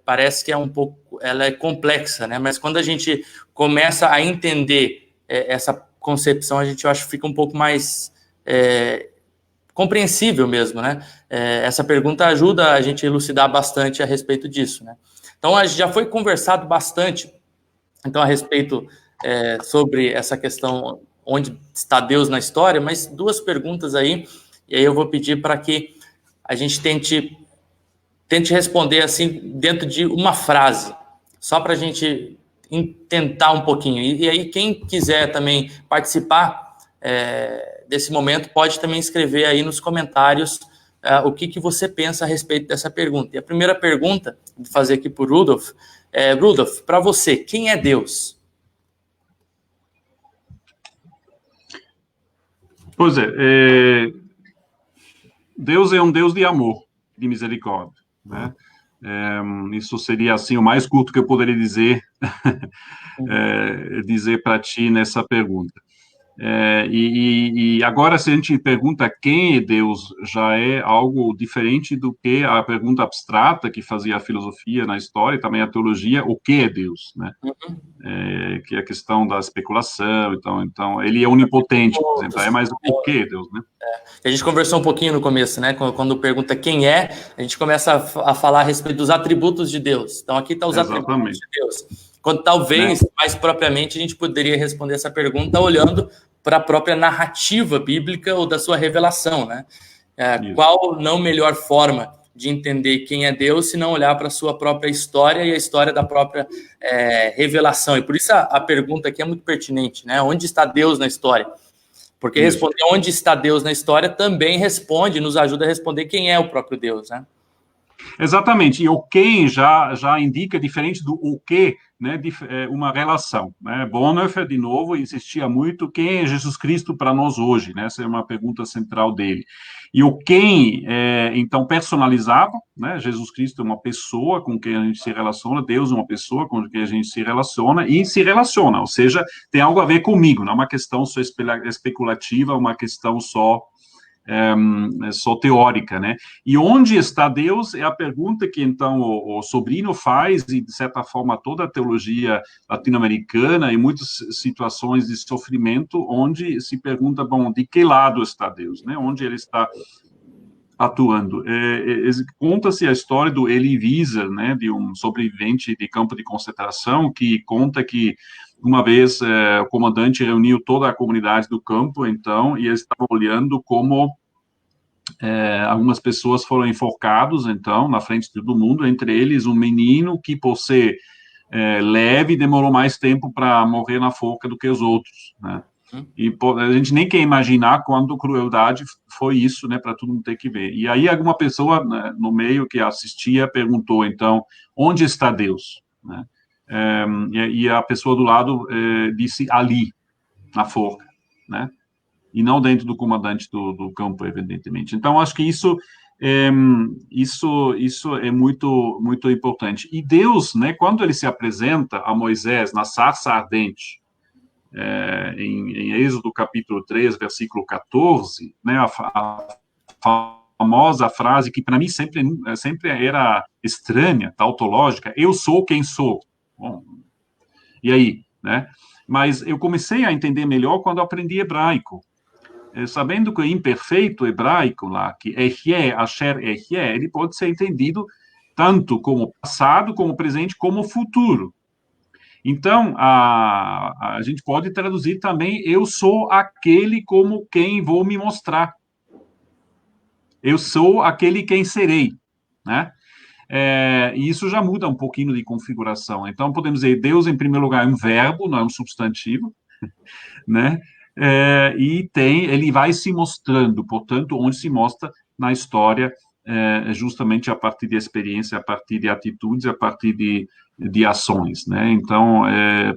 parece que é um pouco, ela é complexa, né? Mas quando a gente começa a entender essa concepção, a gente, eu acho, fica um pouco mais compreensível mesmo, né? Essa pergunta ajuda a gente a elucidar bastante a respeito disso, né? Então, a gente já foi conversado bastante, então, a respeito sobre essa questão, onde está Deus na história, mas duas perguntas aí, e aí eu vou pedir para que a gente tente responder assim, dentro de uma frase, só para a gente tentar um pouquinho. E aí, quem quiser também participar desse momento, pode também escrever aí nos comentários o que você pensa a respeito dessa pergunta. E a primeira pergunta, vou fazer aqui para o Rudolf. Rudolf, para você, quem é Deus?
Pois Deus é um Deus de amor, de misericórdia, né? Isso seria, assim, o mais curto que eu poderia dizer, dizer para ti nessa pergunta. E agora, se a gente pergunta quem é Deus, já é algo diferente do que a pergunta abstrata que fazia a filosofia na história e também a teologia, o que é Deus, né? Que é a questão da especulação, então ele é onipotente, por exemplo, mas o que é Deus, né?
A gente conversou um pouquinho no começo, né? Quando pergunta quem é, a gente começa a falar a respeito dos atributos de Deus. Então, aqui estão os atributos de Deus. Quando talvez, mais propriamente, a gente poderia responder essa pergunta olhando para a própria narrativa bíblica ou da sua revelação, né? Qual não melhor forma de entender quem é Deus se não olhar para a sua própria história e a história da própria revelação? E por isso a pergunta aqui é muito pertinente, né? Onde está Deus na história? Porque responder onde está Deus na história também nos ajuda a responder quem é o próprio Deus, né?
Exatamente, e o quem já indica, diferente do o que, né, uma relação, né? Bonhoeffer, de novo, insistia muito, quem é Jesus Cristo para nós hoje, né? Essa é uma pergunta central dele. E o quem, então, personalizava, né? Jesus Cristo é uma pessoa com quem a gente se relaciona, Deus é uma pessoa com quem a gente se relaciona, ou seja, tem algo a ver comigo, não é uma questão só especulativa, uma questão só teórica, né? E onde está Deus é a pergunta que, então, o Sobrino faz, e, de certa forma, toda a teologia latino-americana, em muitas situações de sofrimento, onde se pergunta, bom, de que lado está Deus, né? Onde ele está atuando. Conta-se a história do Elie Wiesel, né, de um sobrevivente de campo de concentração, que conta que uma vez o comandante reuniu toda a comunidade do campo, então, e eles estavam olhando como algumas pessoas foram enforcados, então, na frente de todo mundo, entre eles um menino que, por ser leve, demorou mais tempo para morrer na forca do que os outros, né? E a gente nem quer imaginar quanto crueldade foi isso, né, para todo mundo ter que ver. E aí alguma pessoa, né, no meio que assistia perguntou, então, onde está Deus? Né? E a pessoa do lado disse ali, na forca, né? E não dentro do comandante do campo, evidentemente. Então, acho que isso é muito, muito importante. E Deus, né, quando ele se apresenta a Moisés na sarça ardente, em Êxodo capítulo 3, versículo 14, né, a famosa frase que para mim sempre era estranha, tautológica, eu sou quem sou. Bom, e aí, né? Mas eu comecei a entender melhor quando aprendi hebraico. Sabendo que o imperfeito hebraico lá, que Ehyeh, Asher Ehyeh, ele pode ser entendido tanto como passado, como presente, como futuro. Então, a gente pode traduzir também, eu sou aquele como quem vou me mostrar. Eu sou aquele quem serei, né? E isso já muda um pouquinho de configuração. Então, podemos dizer, Deus, em primeiro lugar, é um verbo, não é um substantivo, né? E ele vai se mostrando, portanto, onde se mostra na história, justamente a partir de experiência, a partir de atitudes, a partir de ações, né? Então,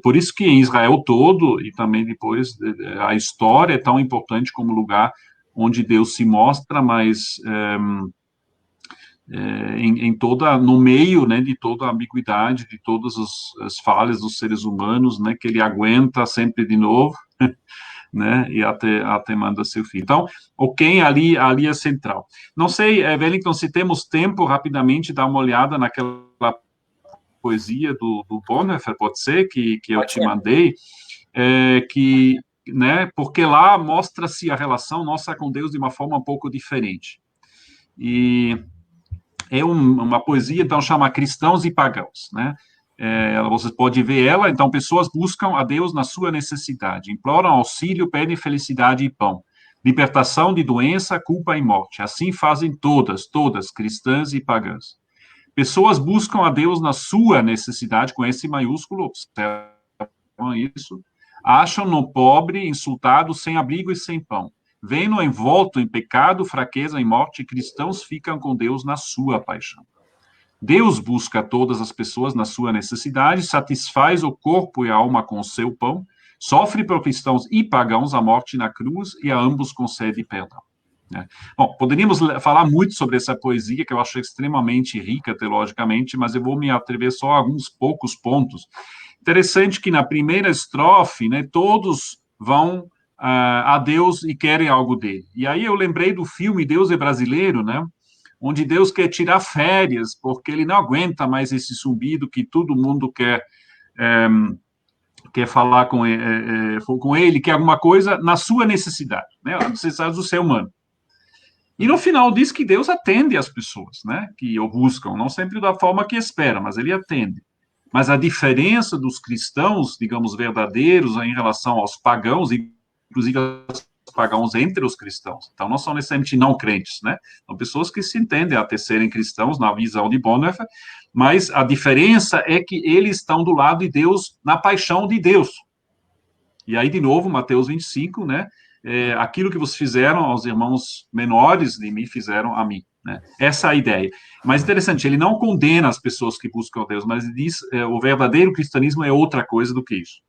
por isso que em Israel todo, e também depois, a história é tão importante como lugar onde Deus se mostra, mas no meio, né, de toda a ambiguidade, de todas as falhas dos seres humanos, né, que ele aguenta sempre de novo, né, e até manda seu filho. Então, o quem ali é central. Não sei, Wellington, se temos tempo, rapidamente, dar uma olhada naquela poesia do Bonhoeffer, pode ser, que eu te mandei, né, porque lá mostra-se a relação nossa com Deus de uma forma um pouco diferente. E é uma poesia, então, chama Cristãos e Pagãos, né? Você pode ver ela, então, pessoas buscam a Deus na sua necessidade, imploram auxílio, pedem felicidade e pão, libertação de doença, culpa e morte. Assim fazem todas, cristãs e pagãs. Pessoas buscam a Deus na sua necessidade, com S maiúsculo, observam isso, acham no pobre, insultado, sem abrigo e sem pão. Vendo envolto em pecado, fraqueza e morte, cristãos ficam com Deus na sua paixão. Deus busca todas as pessoas na sua necessidade, satisfaz o corpo e a alma com o seu pão, sofre por cristãos e pagãos a morte na cruz e a ambos concede perdão. Bom, poderíamos falar muito sobre essa poesia, que eu acho extremamente rica teologicamente, mas eu vou me atrever só a alguns poucos pontos. Interessante que na primeira estrofe, né, todos vão a Deus e querem algo dele. E aí eu lembrei do filme Deus é Brasileiro, né? Onde Deus quer tirar férias, porque ele não aguenta mais esse zumbido que todo mundo quer falar com ele, quer alguma coisa na sua necessidade, né? A necessidade do ser humano. E no final diz que Deus atende as pessoas, né? Que o buscam, não sempre da forma que espera, mas ele atende. Mas a diferença dos cristãos, digamos, verdadeiros em relação aos pagãos, inclusive os pagãos entre os cristãos. Então, não são necessariamente não crentes, né? São pessoas que se entendem até serem cristãos na visão de Bonhoeffer, mas a diferença é que eles estão do lado de Deus, na paixão de Deus. E aí, de novo, Mateus 25, né? Aquilo que vocês fizeram aos irmãos menores de mim, fizeram a mim. Né? Essa é a ideia. Mas interessante, ele não condena as pessoas que buscam Deus, mas ele diz o verdadeiro cristianismo é outra coisa do que isso.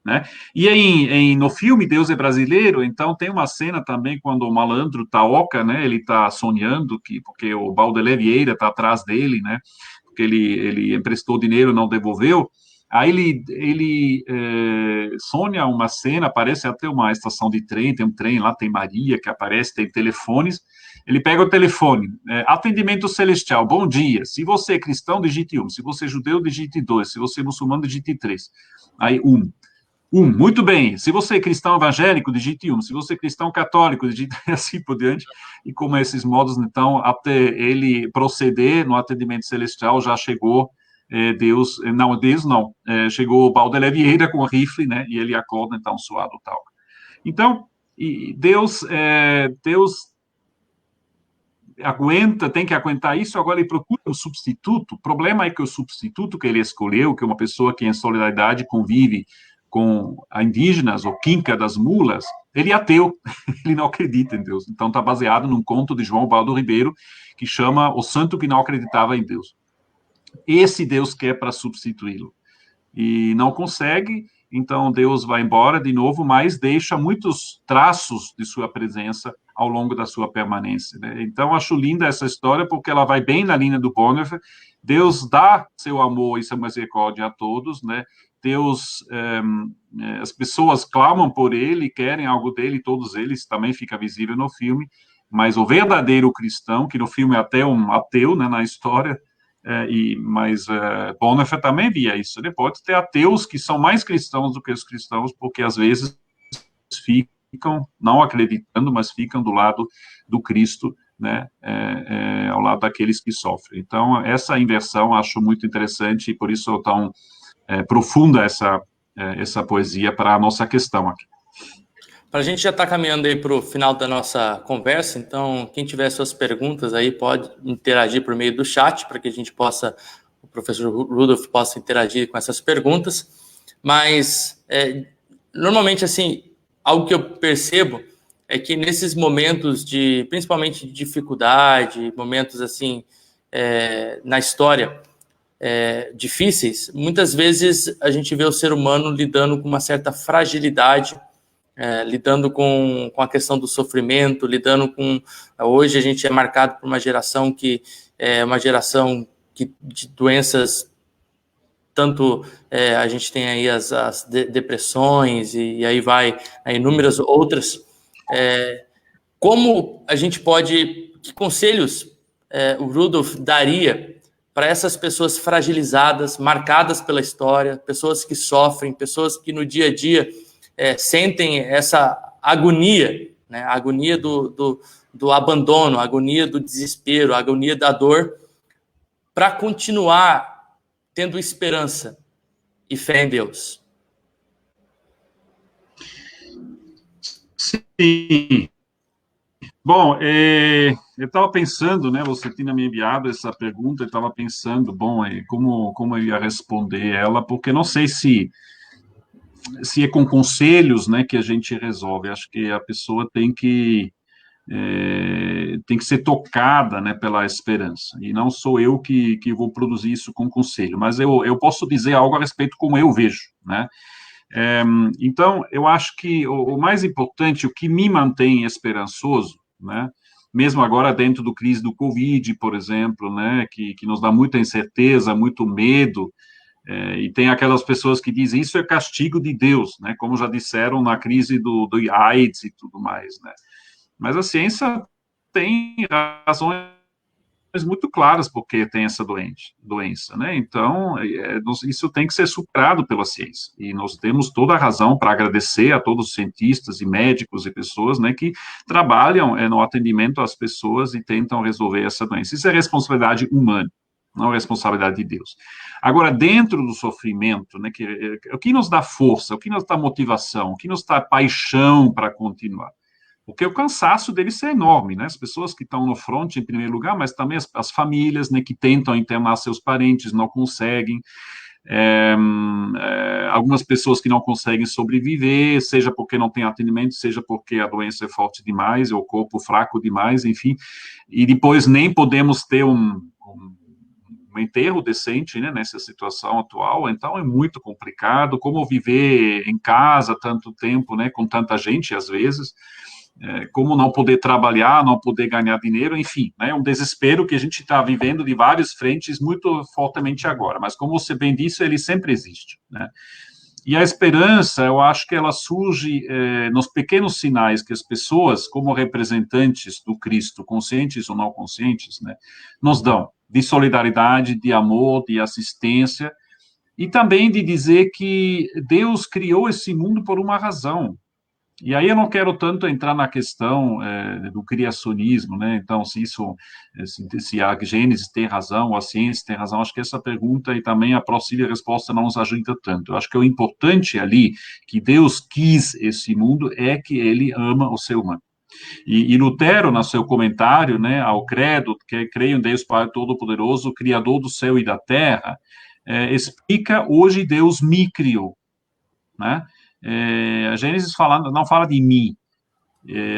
Né? E no filme Deus é Brasileiro, então tem uma cena também quando o malandro Taoca, né, ele está sonhando, porque o Baudelaire Vieira está atrás dele, né, porque ele emprestou dinheiro e não devolveu, aí ele sonha uma cena, aparece até uma estação de trem, tem um trem lá, tem Maria que aparece, tem telefones, ele pega o telefone, atendimento celestial, bom dia, se você é cristão, digite 1, se você é judeu, digite 2, se você é muçulmano, digite 3, aí 1. Muito bem. Se você é cristão evangélico, digite 1. Se você é cristão católico, digite assim por diante. E como esses modos, então, até ele proceder no atendimento celestial, já chegou Deus não, chegou o Baudelaire Vieira com o rifle, né, e ele acorda, então, suado tal. Então, Deus tem que aguentar isso, agora ele procura um substituto. O problema é que o substituto que ele escolheu, que é uma pessoa que em solidariedade convive com indígenas, o Quinca das Mulas, ele é ateu, ele não acredita em Deus. Então, está baseado num conto de João Baldo Ribeiro, que chama O Santo que Não Acreditava em Deus. Esse Deus quer para substituí-lo. E não consegue, então Deus vai embora de novo, mas deixa muitos traços de sua presença ao longo da sua permanência. Né? Então, acho linda essa história, porque ela vai bem na linha do Bonhoeffer. Deus dá seu amor e sua misericórdia a todos, né? Deus, as pessoas clamam por ele, querem algo dele, todos eles, também fica visível no filme, mas o verdadeiro cristão, que no filme é até um ateu, né, na história, mas Bonhoeffer também via isso, né? Pode ter ateus que são mais cristãos do que os cristãos, porque às vezes ficam, não acreditando, mas ficam do lado do Cristo, né, ao lado daqueles que sofrem. Então, essa inversão acho muito interessante, e por isso eu tão profunda essa poesia para a nossa questão aqui.
Para a gente já está caminhando aí para o final da nossa conversa, então quem tiver suas perguntas aí pode interagir por meio do chat, para que a gente possa, o professor Rudolf possa interagir com essas perguntas, mas normalmente, assim, algo que eu percebo é que nesses momentos principalmente de dificuldade, momentos assim, na história, difíceis, muitas vezes a gente vê o ser humano lidando com uma certa fragilidade lidando com a questão do sofrimento, lidando com... Hoje a gente é marcado por uma geração que é uma geração de doenças, tanto a gente tem aí as depressões e aí vai inúmeras outras. Como a gente pode... Que conselhos o Rudolf daria para essas pessoas fragilizadas, marcadas pela história, pessoas que sofrem, pessoas que no dia a dia sentem essa agonia, né? A agonia do abandono, a agonia do desespero, a agonia da dor, para continuar tendo esperança e fé em Deus?
Sim. Bom, eu estava pensando, né, você tinha me enviado essa pergunta, eu estava pensando, bom, como eu ia responder ela, porque não sei se é com conselhos, né, que a gente resolve. Acho que a pessoa tem que ser tocada, né, pela esperança. E não sou eu que vou produzir isso com conselho, mas eu posso dizer algo a respeito como eu vejo, né? Então, eu acho que o mais importante, o que me mantém esperançoso, né, mesmo agora dentro do crise do Covid, por exemplo, né, que nos dá muita incerteza, muito medo, e tem aquelas pessoas que dizem isso é castigo de Deus, né, como já disseram na crise do AIDS e tudo mais, né. Mas a ciência tem razões muito claras porque tem essa doença, né? Então, isso tem que ser superado pela ciência. E nós temos toda a razão para agradecer a todos os cientistas e médicos e pessoas, né, que trabalham no atendimento às pessoas e tentam resolver essa doença. Isso é responsabilidade humana, não é responsabilidade de Deus. Agora, dentro do sofrimento, né, o que nos dá força, o que nos dá motivação, o que nos dá paixão para continuar? Porque o cansaço deles é enorme, né? As pessoas que estão no front, em primeiro lugar, mas também as famílias, né, que tentam internar seus parentes, não conseguem. Algumas pessoas que não conseguem sobreviver, seja porque não tem atendimento, seja porque a doença é forte demais, ou o corpo fraco demais, enfim. E depois nem podemos ter um enterro decente, né, nessa situação atual, então é muito complicado. Como viver em casa tanto tempo, né, com tanta gente, às vezes... como não poder trabalhar, não poder ganhar dinheiro, enfim, né, um desespero que a gente está vivendo de várias frentes muito fortemente agora, mas como você bem disse, ele sempre existe, né, e a esperança, eu acho que ela surge nos pequenos sinais que as pessoas, como representantes do Cristo, conscientes ou não conscientes, né, nos dão, de solidariedade, de amor, de assistência, e também de dizer que Deus criou esse mundo por uma razão. E aí eu não quero tanto entrar na questão do criacionismo, né? Então, se a Gênesis tem razão, ou a ciência tem razão, acho que essa pergunta e também a possível resposta não nos ajuda tanto. Eu acho que o importante ali, que Deus quis esse mundo, é que ele ama o ser humano. E Lutero, no seu comentário, né, ao credo, que creio em Deus Pai Todo-Poderoso, Criador do céu e da terra, explica, hoje Deus me criou, né? A Gênesis não fala de mim,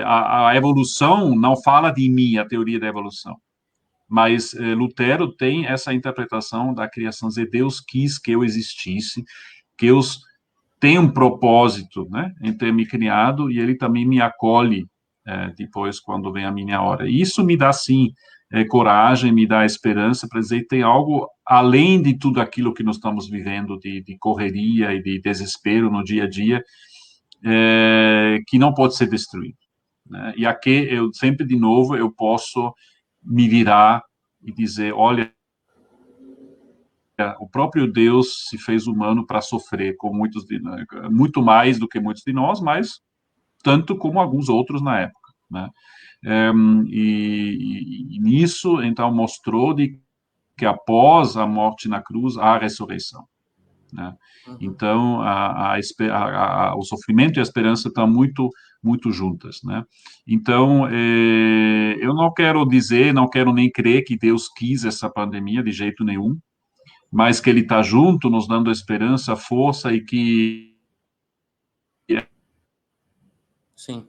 a evolução não fala de mim, a teoria da evolução, mas Lutero tem essa interpretação da criação, dizer, Deus quis que eu existisse, que Deus tem um propósito, né, em ter me criado, e ele também me acolhe depois, quando vem a minha hora. E isso me dá, sim, coragem, me dá esperança para dizer que tem algo além de tudo aquilo que nós estamos vivendo, de correria e de desespero no dia a dia, que não pode ser destruído, né? E aqui, eu sempre, de novo, eu posso me virar e dizer, olha, o próprio Deus se fez humano para sofrer, com muito mais do que muitos de nós, mas tanto como alguns outros na época, né? E nisso, então, mostrou que após a morte na cruz, há a ressurreição, né? Então, o sofrimento e a esperança estão muito, muito juntas, né? Então, eu não quero dizer, não quero nem crer que Deus quis essa pandemia de jeito nenhum, mas que Ele está junto, nos dando esperança, força, e que
Sim.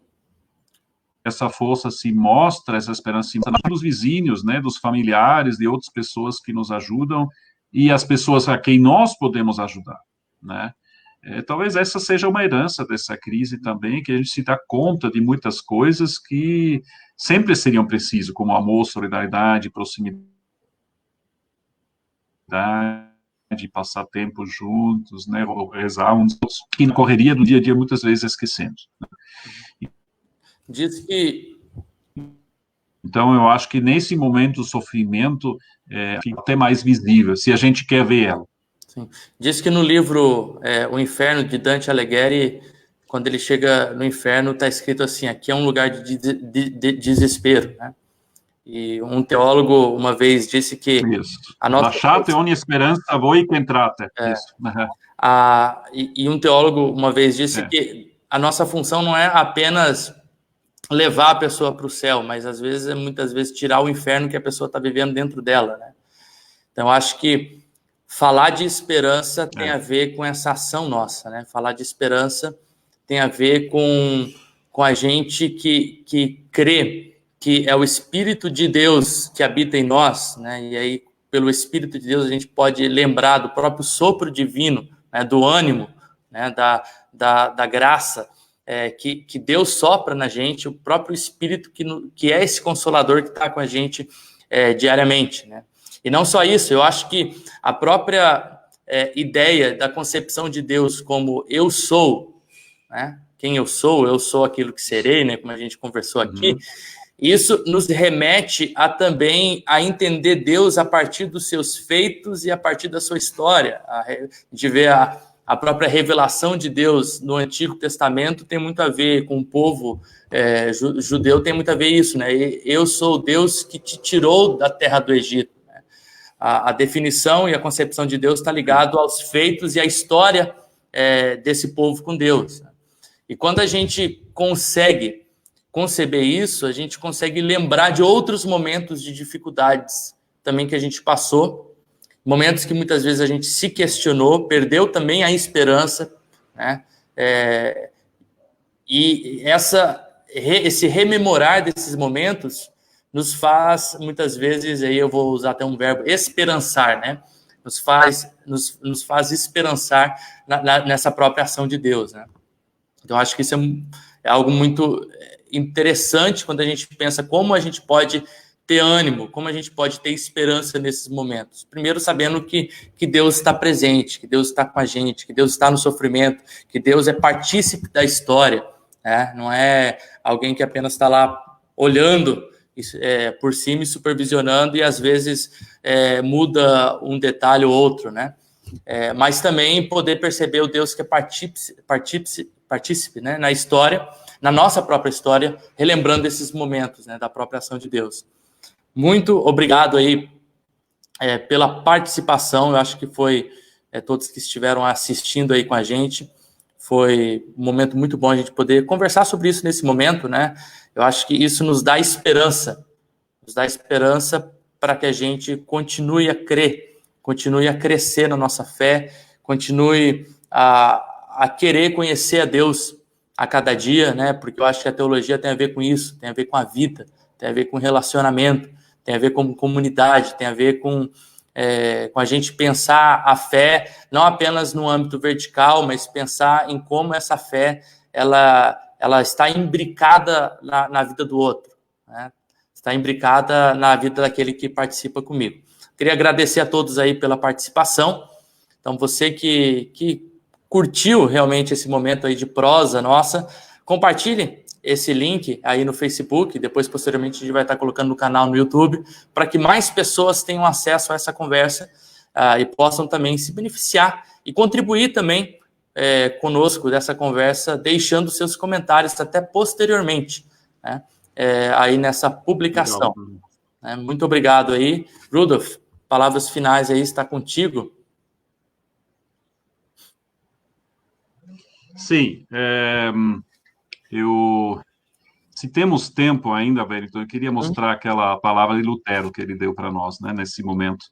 Essa força se mostra, essa esperança se mostra dos vizinhos, né, dos familiares, de outras pessoas que nos ajudam, e as pessoas a quem nós podemos ajudar, né? talvez essa seja uma herança dessa crise também, que a gente se dá conta de muitas coisas que sempre seriam precisas, como amor, solidariedade, proximidade, de passar tempo juntos, né, rezar uns outros, que na correria do dia a dia muitas vezes esquecemos.
Diz que...
Então, eu acho que nesse momento o sofrimento fica até mais visível, se a gente quer ver ela.
Sim. Diz que no livro O Inferno, de Dante Alighieri, quando ele chega no inferno, está escrito assim, aqui é um lugar de desespero, né? E um teólogo uma vez disse que...
Isso.
A nossa...
Lasciate ogni speranza voi che entrate. Isso. Uhum.
E um teólogo uma vez disse que a nossa função não é apenas levar a pessoa para o céu, mas às vezes, muitas vezes, tirar o inferno que a pessoa está vivendo dentro dela, né? Então, acho que falar de esperança tem a ver com essa ação nossa, né? Falar de esperança tem a ver com a gente que crê que é o Espírito de Deus que habita em nós, né? E aí, pelo Espírito de Deus, a gente pode lembrar do próprio sopro divino, né? Do ânimo, né? Da graça, que Deus sopra na gente, o próprio Espírito que é esse consolador que está com a gente diariamente, né? E não só isso, eu acho que a própria ideia da concepção de Deus como eu sou, né? Quem eu sou aquilo que serei, né? Como a gente conversou aqui, isso nos remete também a entender Deus a partir dos seus feitos e a partir da sua história. A gente vê a própria revelação de Deus no Antigo Testamento tem muito a ver com o povo judeu, tem muito a ver isso, né? Eu sou o Deus que te tirou da terra do Egito. A definição e a concepção de Deus está ligado aos feitos e à história desse povo com Deus. E quando a gente consegue conceber isso, a gente consegue lembrar de outros momentos de dificuldades também que a gente passou, momentos que muitas vezes a gente se questionou, perdeu também a esperança, né? E esse rememorar desses momentos nos faz, muitas vezes, aí eu vou usar até um verbo, esperançar, né? Nos faz esperançar nessa própria ação de Deus, né? Então, acho que isso é algo muito interessante quando a gente pensa como a gente pode ter ânimo, como a gente pode ter esperança nesses momentos. Primeiro, sabendo que Deus está presente, que Deus está com a gente, que Deus está no sofrimento, que Deus é partícipe da história, né? Não é alguém que apenas está lá olhando por cima e supervisionando e às vezes muda um detalhe ou outro, né? Mas também poder perceber o Deus que é partícipe, né, na história, na nossa própria história, relembrando esses momentos, né, da própria ação de Deus. Muito obrigado aí pela participação, eu acho que foi todos que estiveram assistindo aí com a gente, foi um momento muito bom a gente poder conversar sobre isso nesse momento, né? Eu acho que isso nos dá esperança para que a gente continue a crer, continue a crescer na nossa fé, continue a querer conhecer a Deus a cada dia, né? Porque eu acho que a teologia tem a ver com isso, tem a ver com a vida, tem a ver com relacionamento, tem a ver com comunidade, tem a ver com a gente pensar a fé não apenas no âmbito vertical, mas pensar em como essa fé ela está imbricada na vida do outro, né? Está imbricada na vida daquele que participa comigo. Queria agradecer a todos aí pela participação. Então, você que curtiu realmente esse momento aí de prosa nossa, compartilhe esse link aí no Facebook, depois, posteriormente, a gente vai estar colocando no canal no YouTube, para que mais pessoas tenham acesso a essa conversa e possam também se beneficiar e contribuir também conosco dessa conversa, deixando seus comentários até posteriormente, né, aí nessa publicação. Legal. Muito obrigado aí. Rudolf, palavras finais aí, está contigo.
Sim, se temos tempo ainda, Wellington, eu queria mostrar aquela palavra de Lutero que ele deu para nós, né, nesse momento,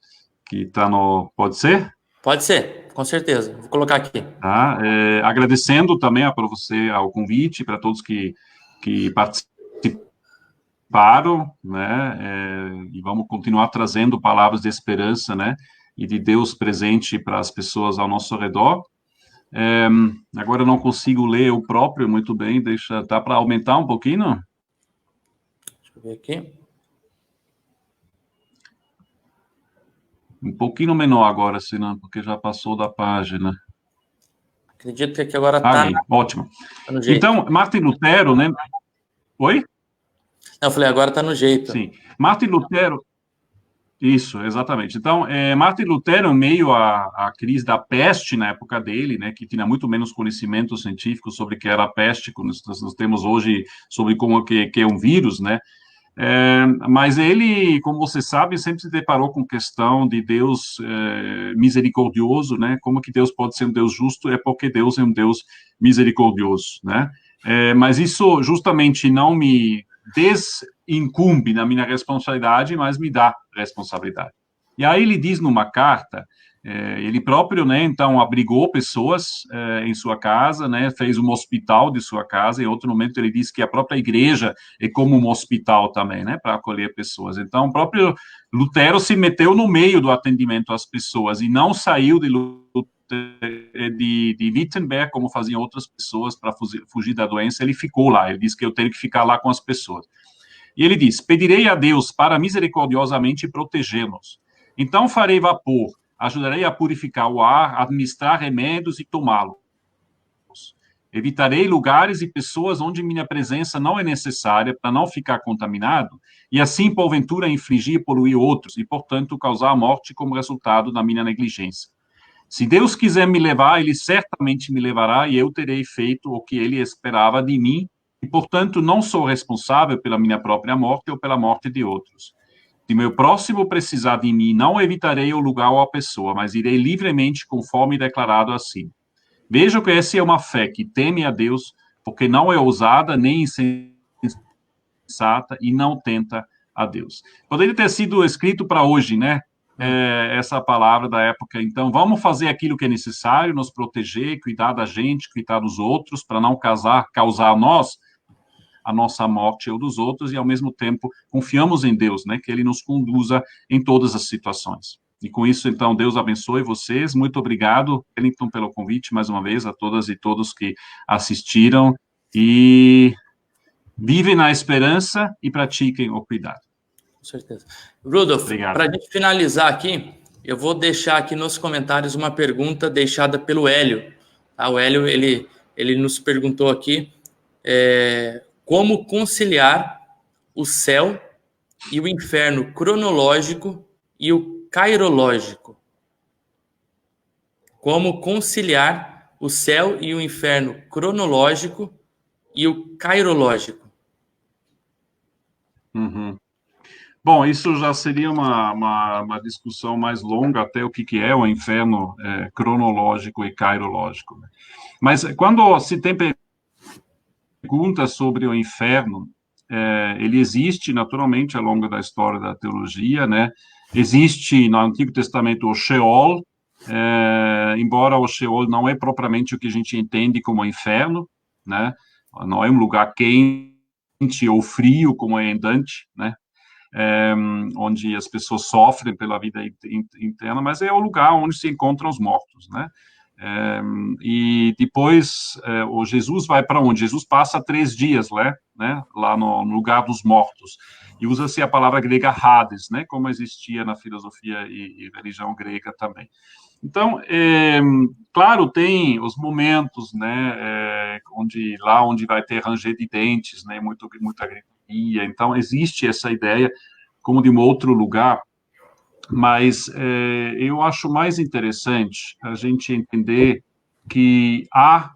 que está no... Pode ser?
Pode ser, com certeza. Vou colocar aqui.
Tá? Agradecendo também para você ao convite, para todos que participaram, né, e vamos continuar trazendo palavras de esperança, né, e de Deus presente para as pessoas ao nosso redor. Agora eu não consigo ler o próprio muito bem, dá para aumentar um pouquinho?
Deixa eu ver aqui.
Um pouquinho menor agora, senão, porque já passou da página.
Acredito que aqui agora está
Ótimo.
no jeito.
Então, Martin Lutero, né? Oi?
Eu falei, agora está no jeito.
Sim. Martin Lutero, isso, exatamente. Então, Martin Lutero, em meio à crise da peste na época dele, né, que tinha muito menos conhecimento científico sobre o que era a peste, que nós temos hoje sobre como que é um vírus, né? Mas ele, como você sabe, sempre se deparou com questão de Deus misericordioso, né? Como que Deus pode ser um Deus justo? É porque Deus é um Deus misericordioso, né? Mas isso justamente não me desincumbe na minha responsabilidade, mas me dá responsabilidade. E aí ele diz numa carta, ele próprio, né, então, abrigou pessoas em sua casa, né, fez um hospital de sua casa, em outro momento ele diz que a própria igreja é como um hospital também, né, para acolher pessoas. Então, o próprio Lutero se meteu no meio do atendimento às pessoas e não saiu de Wittenberg, como faziam outras pessoas para fugir da doença, ele ficou lá, ele disse que eu tenho que ficar lá com as pessoas. E ele diz, pedirei a Deus para misericordiosamente protegê-nos. Então farei vapor, ajudarei a purificar o ar, administrar remédios e tomá-los. Evitarei lugares e pessoas onde minha presença não é necessária para não ficar contaminado e assim, porventura, infligir e poluir outros e, portanto, causar a morte como resultado da minha negligência. Se Deus quiser me levar, Ele certamente me levará e eu terei feito o que Ele esperava de mim e, portanto, não sou responsável pela minha própria morte ou pela morte de outros. Se meu próximo precisar de mim, não evitarei o lugar ou a pessoa, mas irei livremente conforme declarado assim. Vejo que essa é uma fé que teme a Deus, porque não é ousada nem insensata e não tenta a Deus. Poderia ter sido escrito para hoje, né? Essa palavra da época. Então, vamos fazer aquilo que é necessário, nos proteger, cuidar da gente, cuidar dos outros, para não causar a nós a nossa morte ou dos outros, e ao mesmo tempo confiamos em Deus, né? Que Ele nos conduza em todas as situações. E com isso, então, Deus abençoe vocês. Muito obrigado, Wellington, pelo convite, mais uma vez, a todas e todos que assistiram. E vivem na esperança e pratiquem o cuidado.
Com certeza. Rudolf, para a gente finalizar aqui, eu vou deixar aqui nos comentários uma pergunta deixada pelo Hélio. O Hélio, ele nos perguntou aqui como conciliar o céu e o inferno cronológico e o cairológico. Como conciliar o céu e o inferno cronológico e o cairológico.
Uhum. Bom, isso já seria uma discussão mais longa, até o que é o inferno cronológico e cairológico. Né? Mas quando se tem perguntas sobre o inferno, ele existe naturalmente ao longo da história da teologia, né? Existe no Antigo Testamento o Sheol, embora o Sheol não é propriamente o que a gente entende como inferno, né? Não é um lugar quente ou frio como é em Dante, né? Onde as pessoas sofrem pela vida interna, mas é o lugar onde se encontram os mortos, né? E depois o Jesus vai para onde? Jesus passa 3 dias né, lá no lugar dos mortos. E usa-se a palavra grega Hades, né, como existia na filosofia e religião grega também. Então, claro, tem os momentos, né, onde vai ter ranger de dentes, né, muita gritaria. Então, existe essa ideia como de um outro lugar, mas eu acho mais interessante a gente entender que há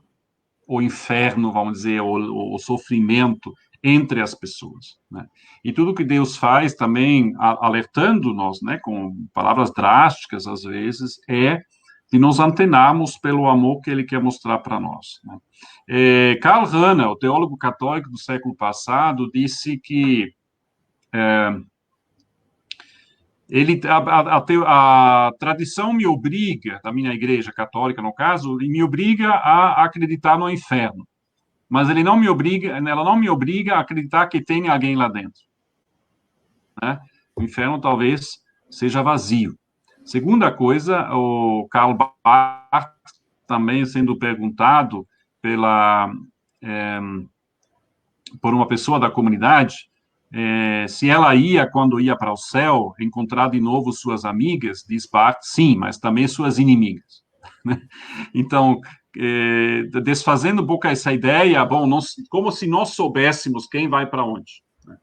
o inferno, vamos dizer, o sofrimento entre as pessoas, né? E tudo que Deus faz também, alertando-nos, né, com palavras drásticas às vezes, é de nos antenarmos pelo amor que Ele quer mostrar para nós, né? Karl Rahner, o teólogo católico do século passado, disse que a tradição me obriga, da minha igreja católica, no caso, me obriga a acreditar no inferno. Mas ela não me obriga a acreditar que tem alguém lá dentro. Né? O inferno talvez seja vazio. Segunda coisa, o Karl Barth também sendo perguntado por uma pessoa da comunidade, se ela ia, quando ia para o céu, encontrar de novo suas amigas, diz Barth, sim, mas também suas inimigas. Né? Então, desfazendo um pouco essa ideia, bom, como se nós soubéssemos quem vai para onde. Né?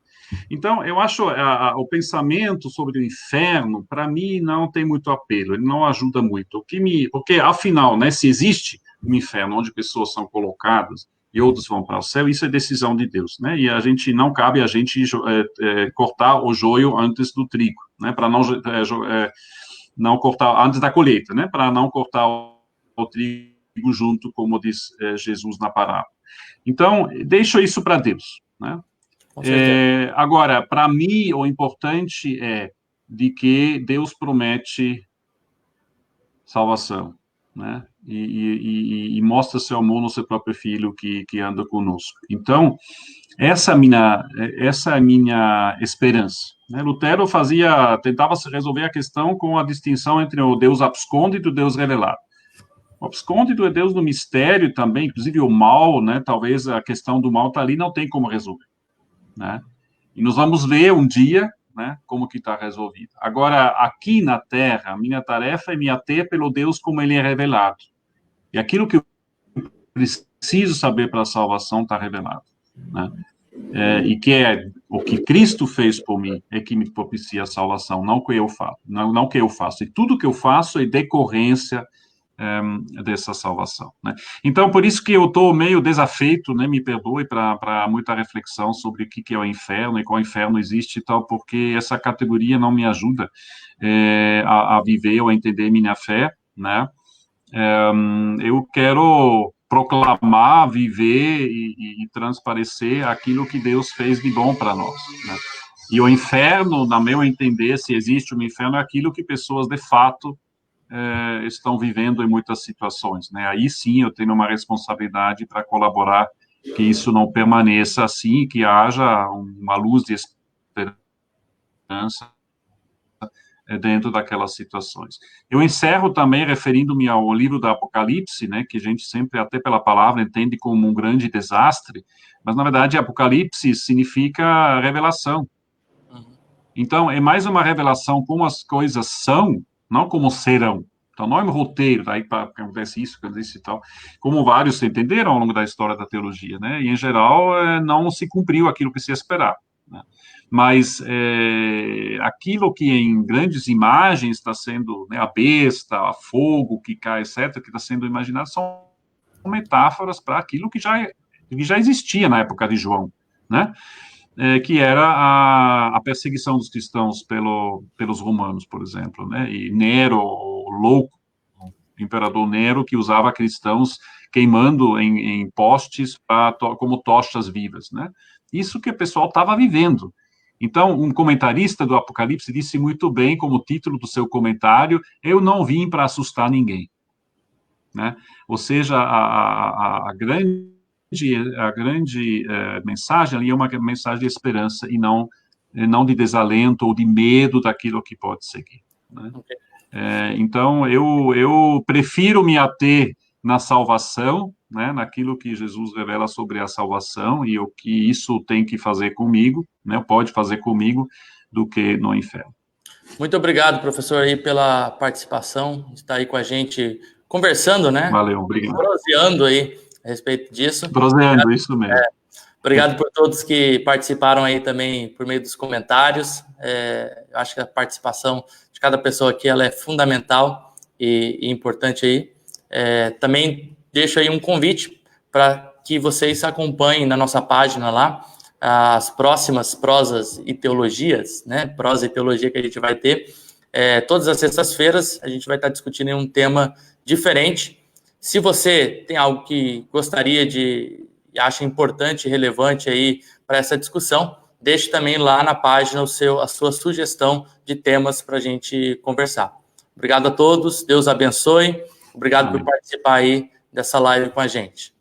Então, eu acho o pensamento sobre o inferno, para mim, não tem muito apelo, ele não ajuda muito. Porque, afinal, né, se existe um inferno onde pessoas são colocadas e outros vão para o céu, isso é decisão de Deus, né? E não cabe a gente cortar o joio antes do trigo, né? Para não cortar antes da colheita, né? Para não cortar o trigo junto, como diz Jesus na parábola. Então, deixo isso para Deus, né? Agora, para mim, o importante é de que Deus promete salvação, né? E mostra seu amor no seu próprio Filho que anda conosco. Então, essa é a minha esperança. Né? Lutero tentava resolver a questão com a distinção entre o Deus abscôndido e o Deus revelado. O abscôndido é Deus do mistério também, inclusive o mal, né? Talvez a questão do mal está ali, não tem como resolver. Né? E nós vamos ver um dia, né, como que está resolvido. Agora, aqui na Terra, minha tarefa é me ater pelo Deus como ele é revelado. E aquilo que eu preciso saber para a salvação está revelado. Né? E que é o que Cristo fez por mim é que me propicia a salvação, não que eu faço. Não que eu faço. E tudo que eu faço é decorrência dessa salvação. Né? Então, por isso que eu estou meio desafeito, né, me perdoe, para muita reflexão sobre o que é o inferno e qual inferno existe e tal, porque essa categoria não me ajuda a viver ou a entender minha fé, né? Eu quero proclamar, viver e transparecer aquilo que Deus fez de bom para nós, né? E o inferno, na meu entender, se existe um inferno, é aquilo que pessoas, de fato, estão vivendo em muitas situações, né? Aí sim eu tenho uma responsabilidade para colaborar que isso não permaneça assim, que haja uma luz de esperança dentro daquelas situações. Eu encerro também referindo-me ao livro do Apocalipse, né, que a gente sempre, até pela palavra, entende como um grande desastre, mas, na verdade, Apocalipse significa revelação. Então, é mais uma revelação como as coisas são, não como serão. Então, não é um roteiro, daí acontece isso, acontece e tal, como vários entenderam ao longo da história da teologia, né? E, em geral, não se cumpriu aquilo que se esperava, né? Mas aquilo que em grandes imagens está sendo, né, a besta, a fogo que cai, etc., que está sendo imaginado, são metáforas para aquilo que já existia na época de João, né? Que era a perseguição dos cristãos pelos romanos, por exemplo, né? E Nero, o louco, o imperador Nero, que usava cristãos queimando em postes como tochas vivas, né? Isso que o pessoal estava vivendo. Então, um comentarista do Apocalipse disse muito bem, como título do seu comentário, eu não vim para assustar ninguém, né? Ou seja, a grande mensagem ali é uma mensagem de esperança e não de desalento ou de medo daquilo que pode seguir, né? Okay. Então, eu prefiro me ater na salvação, né, naquilo que Jesus revela sobre a salvação e o que isso tem que fazer comigo, né, pode fazer comigo, do que no inferno.
Muito obrigado, professor, aí pela participação, estar aí com a gente conversando, né?
Valeu, obrigado.
Proseando aí a respeito disso.
Proseando, isso mesmo.
Obrigado por todos que participaram aí também por meio dos comentários. Eu acho que a participação de cada pessoa aqui ela é fundamental e importante aí. Também deixo aí um convite para que vocês acompanhem na nossa página lá as próximas prosas e teologias, né? Prosa e teologia que a gente vai ter. Todas as sextas-feiras a gente vai estar discutindo um tema diferente. Se você tem algo que gostaria e acha importante e relevante aí para essa discussão, deixe também lá na página a sua sugestão de temas para a gente conversar. Obrigado a todos, Deus abençoe. Obrigado por participar aí dessa live com a gente.